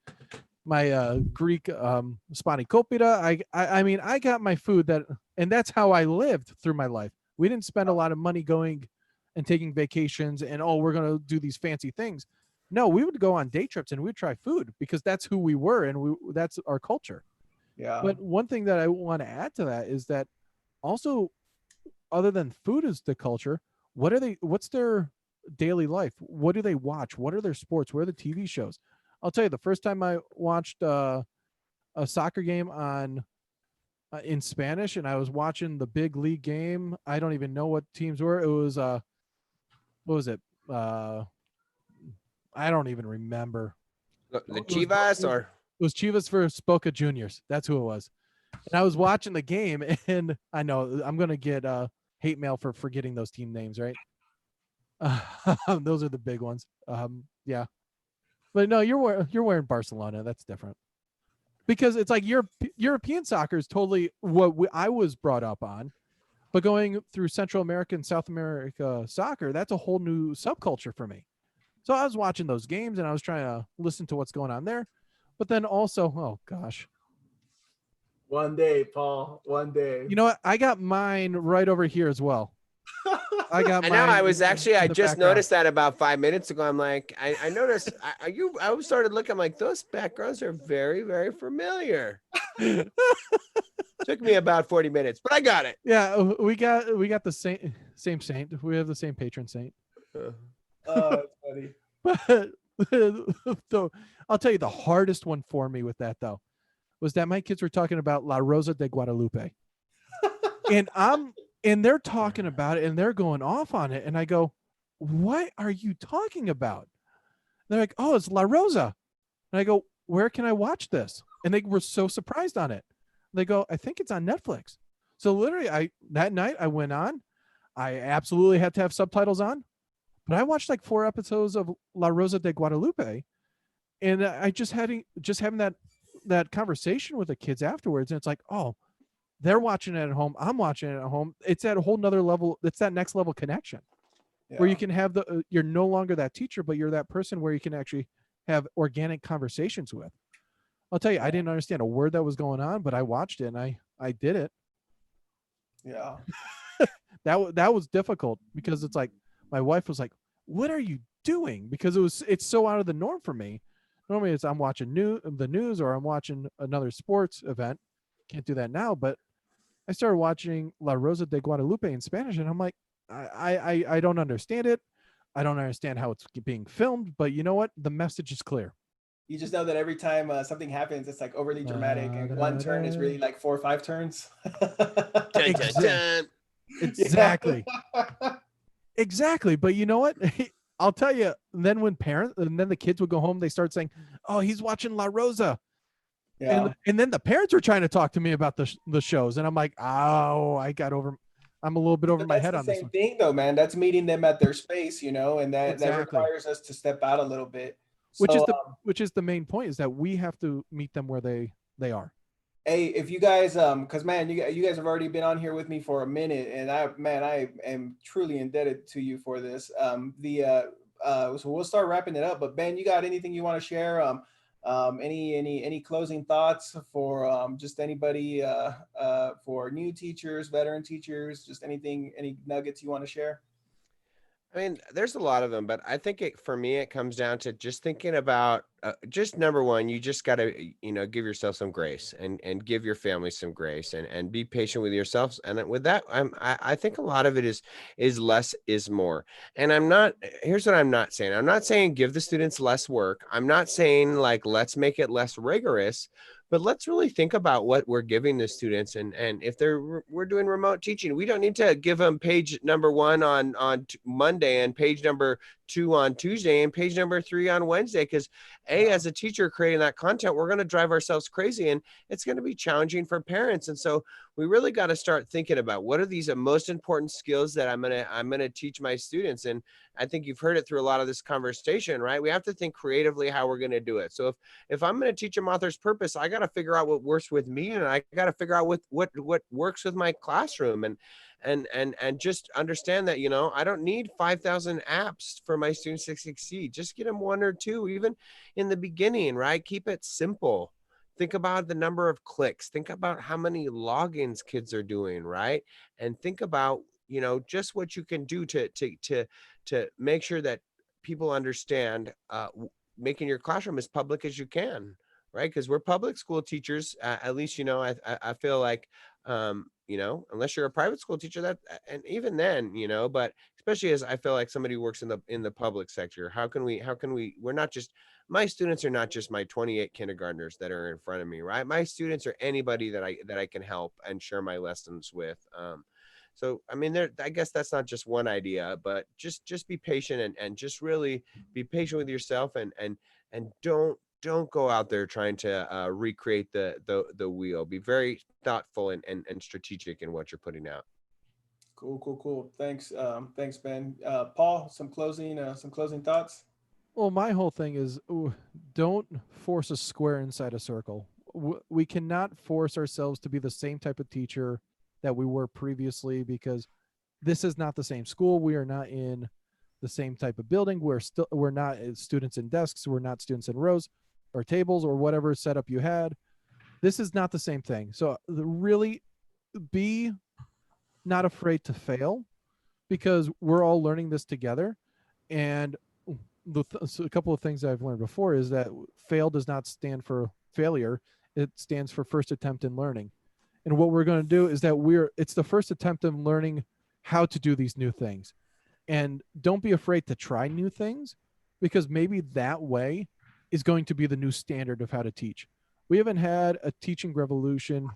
Greek spanakopita. I mean, I got my food and that's how I lived through my life. We didn't spend a lot of money going and taking vacations and we're going to do these fancy things. No, we would go on day trips and we'd try food because that's who we were and that's our culture. Yeah. But one thing that I want to add to that is that also, other than food is the culture, what's their daily life? What do they watch? What are their sports? What are the TV shows? I'll tell you, the first time I watched a soccer game in Spanish, and I was watching the big league game. I don't even know what teams were. It was what was it? I don't even remember. The Chivas or it was Chivas versus Boca Juniors. That's who it was. And I was watching the game, and I know I'm gonna get hate mail for forgetting those team names, right? Those are the big ones. Yeah. But no, you're wearing Barcelona. That's different, because it's like European soccer is totally what I was brought up on, but going through Central America and South America soccer, that's a whole new subculture for me. So I was watching those games and I was trying to listen to what's going on there. But then also, oh gosh, One day, Paul. One day. you know what? I got mine right over here as well. I got I know. mine. I was actually. I the just background. noticed that about 5 minutes ago. I'm like, I noticed. I started looking. I'm like, those backgrounds are very, very familiar. Took me about 40 minutes, but I got it. Yeah, we got the same saint. We have the same patron saint. Oh, that's funny. But so I'll tell you the hardest one for me with that though was that my kids were talking about La Rosa de Guadalupe. and they're talking about it and they're going off on it. And I go, what are you talking about? They're like, oh, it's La Rosa. And I go, where can I watch this? And they were so surprised on it. They go, I think it's on Netflix. So literally that night I went on, I absolutely had to have subtitles on, but I watched like 4 episodes of La Rosa de Guadalupe. And I just having that conversation with the kids afterwards. And it's like, oh, they're watching it at home. I'm watching it at home. It's at a whole nother level. It's that next level connection where you can have you're no longer that teacher, but you're that person where you can actually have organic conversations with. I'll tell you, I didn't understand a word that was going on, but I watched it and I did it. Yeah. That was difficult because it's like my wife was like, "What are you doing?" Because it's so out of the norm for me. Normally, I'm watching the news or I'm watching another sports event. Can't do that now, but I started watching La Rosa de Guadalupe in Spanish, and I'm like, I don't understand it. I don't understand how it's being filmed, but you know what? The message is clear. You just know that every time something happens, it's like overly dramatic, and one turn is really like 4 or 5 turns. Dun, dun, dun. Exactly. Exactly. But you know what? I'll tell you, then when the kids would go home, they start saying, oh, he's watching La Rosa. Yeah. And then the parents were trying to talk to me about the shows. And I'm like, oh, I'm a little bit over my head on this Same one. thing though, man. That's meeting them at their space, and that Exactly. requires us to step out a little bit. Which is the main point, is that we have to meet them where they are. Hey, if you guys, because man, you guys have already been on here with me for a minute, and I am truly indebted to you for this. So we'll start wrapping it up. But Ben, you got anything you want to share? Any closing thoughts for just anybody, for new teachers, veteran teachers, just anything, any nuggets you want to share? I mean, there's a lot of them, but I think for me, it comes down to just thinking about just number one, you just got to, give yourself some grace and give your family some grace and be patient with yourselves. And with that, I think a lot of it is less is more. And here's what I'm not saying. I'm not saying give the students less work. I'm not saying like, let's make it less rigorous, but let's really think about what we're giving the students. And if we're doing remote teaching, we don't need to give them page number 1 on Monday and page number 2 on Tuesday and page number 3 on Wednesday. Because as a teacher creating that content, we're going to drive ourselves crazy and it's going to be challenging for parents. And so we really got to start thinking about what are these most important skills that I'm going to teach my students. And I think you've heard it through a lot of this conversation, right? We have to think creatively how we're going to do it. So if I'm going to teach them author's purpose, I got to figure out what works with me, and I got to figure out what works with my classroom, and just understand that, I don't need 5,000 apps for my students to succeed. Just get them 1 or 2, even in the beginning, right? Keep it simple. Think about the number of clicks. Think about how many logins kids are doing, right? And think about, just what you can do to make sure that people understand making your classroom as public as you can, right? Because we're public school teachers, at least, I feel like, unless you're a private school teacher, and even then, but especially as I feel like somebody who works in the public sector, how can we, we're not just, my students are not just my 28 kindergartners that are in front of me, right? My students are anybody that I can help and share my lessons with. So, I mean, I guess that's not just one idea, but just be patient and just really be patient with yourself and don't go out there trying to recreate the wheel. Be very thoughtful and strategic in what you're putting out. Cool. Thanks, Ben. Paul, some closing thoughts. Well, my whole thing is don't force a square inside a circle. We cannot force ourselves to be the same type of teacher that we were previously, because this is not the same school. We are not in the same type of building. We're not students in desks. We're not students in rows or tables or whatever setup you had. This is not the same thing. So really be not afraid to fail, because we're all learning this together. And so a couple of things I've learned before is that fail does not stand for failure. It stands for first attempt in learning. And what we're going to do is that it's the first attempt in learning how to do these new things. And don't be afraid to try new things, because maybe that way is going to be the new standard of how to teach. We haven't had a teaching revolution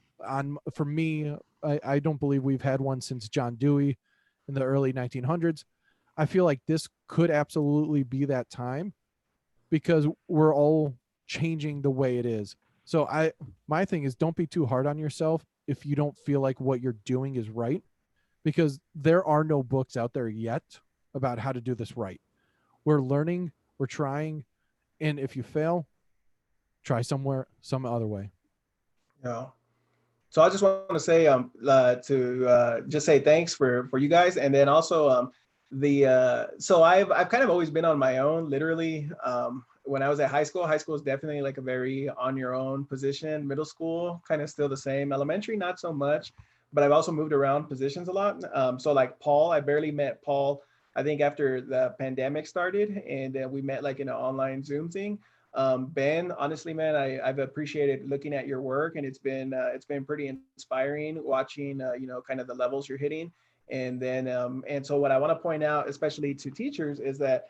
for me. I don't believe we've had one since John Dewey in the early 1900s. I feel like this could absolutely be that time, because we're all changing the way it is. So my thing is, don't be too hard on yourself if you don't feel like what you're doing is right, because there are no books out there yet about how to do this right. We're learning, we're trying, and if you fail, try some other way. Yeah. So I just want to say just say thanks for you guys, and then also so I've kind of always been on my own, literally. When I was at high school is definitely like a very on your own position. Middle school, kind of still the same. Elementary, not so much, but I've also moved around positions a lot. So like Paul, I barely met Paul, I think after the pandemic started, and then we met like in an online Zoom thing. Ben, honestly, man, I've appreciated looking at your work, and it's been pretty inspiring watching, kind of the levels you're hitting. And then, and so what I want to point out, especially to teachers, is that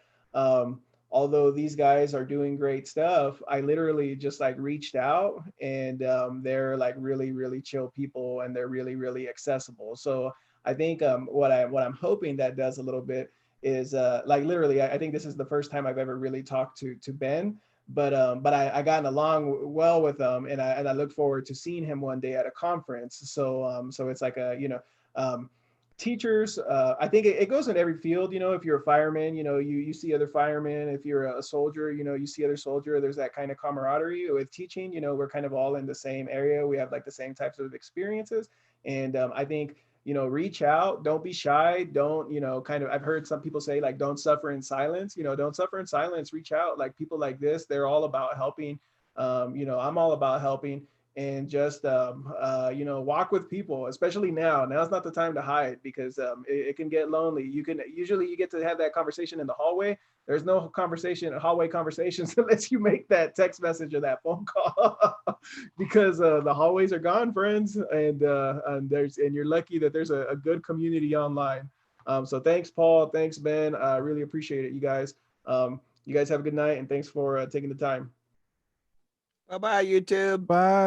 although these guys are doing great stuff, I literally just like reached out, and they're like really, really chill people, and they're really, really accessible. So I think what I'm hoping that does a little bit is like literally, I think this is the first time I've ever really talked to Ben, but I gotten along well with him, and I look forward to seeing him one day at a conference. So so it's like teachers, I think it goes in every field. If you're a fireman, you see other firemen. If you're a soldier, you see other soldier. There's that kind of camaraderie. With teaching, we're kind of all in the same area. We have like the same types of experiences. And I think, reach out, don't be shy. Don't, I've heard some people say like, don't suffer in silence, don't suffer in silence, reach out. Like people like this, they're all about helping. I'm all about helping. And just walk with people, especially now. Now's not the time to hide, because it can get lonely. You get to have that conversation in the hallway. There's no hallway conversations unless you make that text message or that phone call, because the hallways are gone, friends, and you're lucky that there's a good community online. So thanks, Paul. Thanks, Ben. I really appreciate it, you guys. You guys have a good night, and thanks for taking the time. Bye-bye, YouTube. Bye.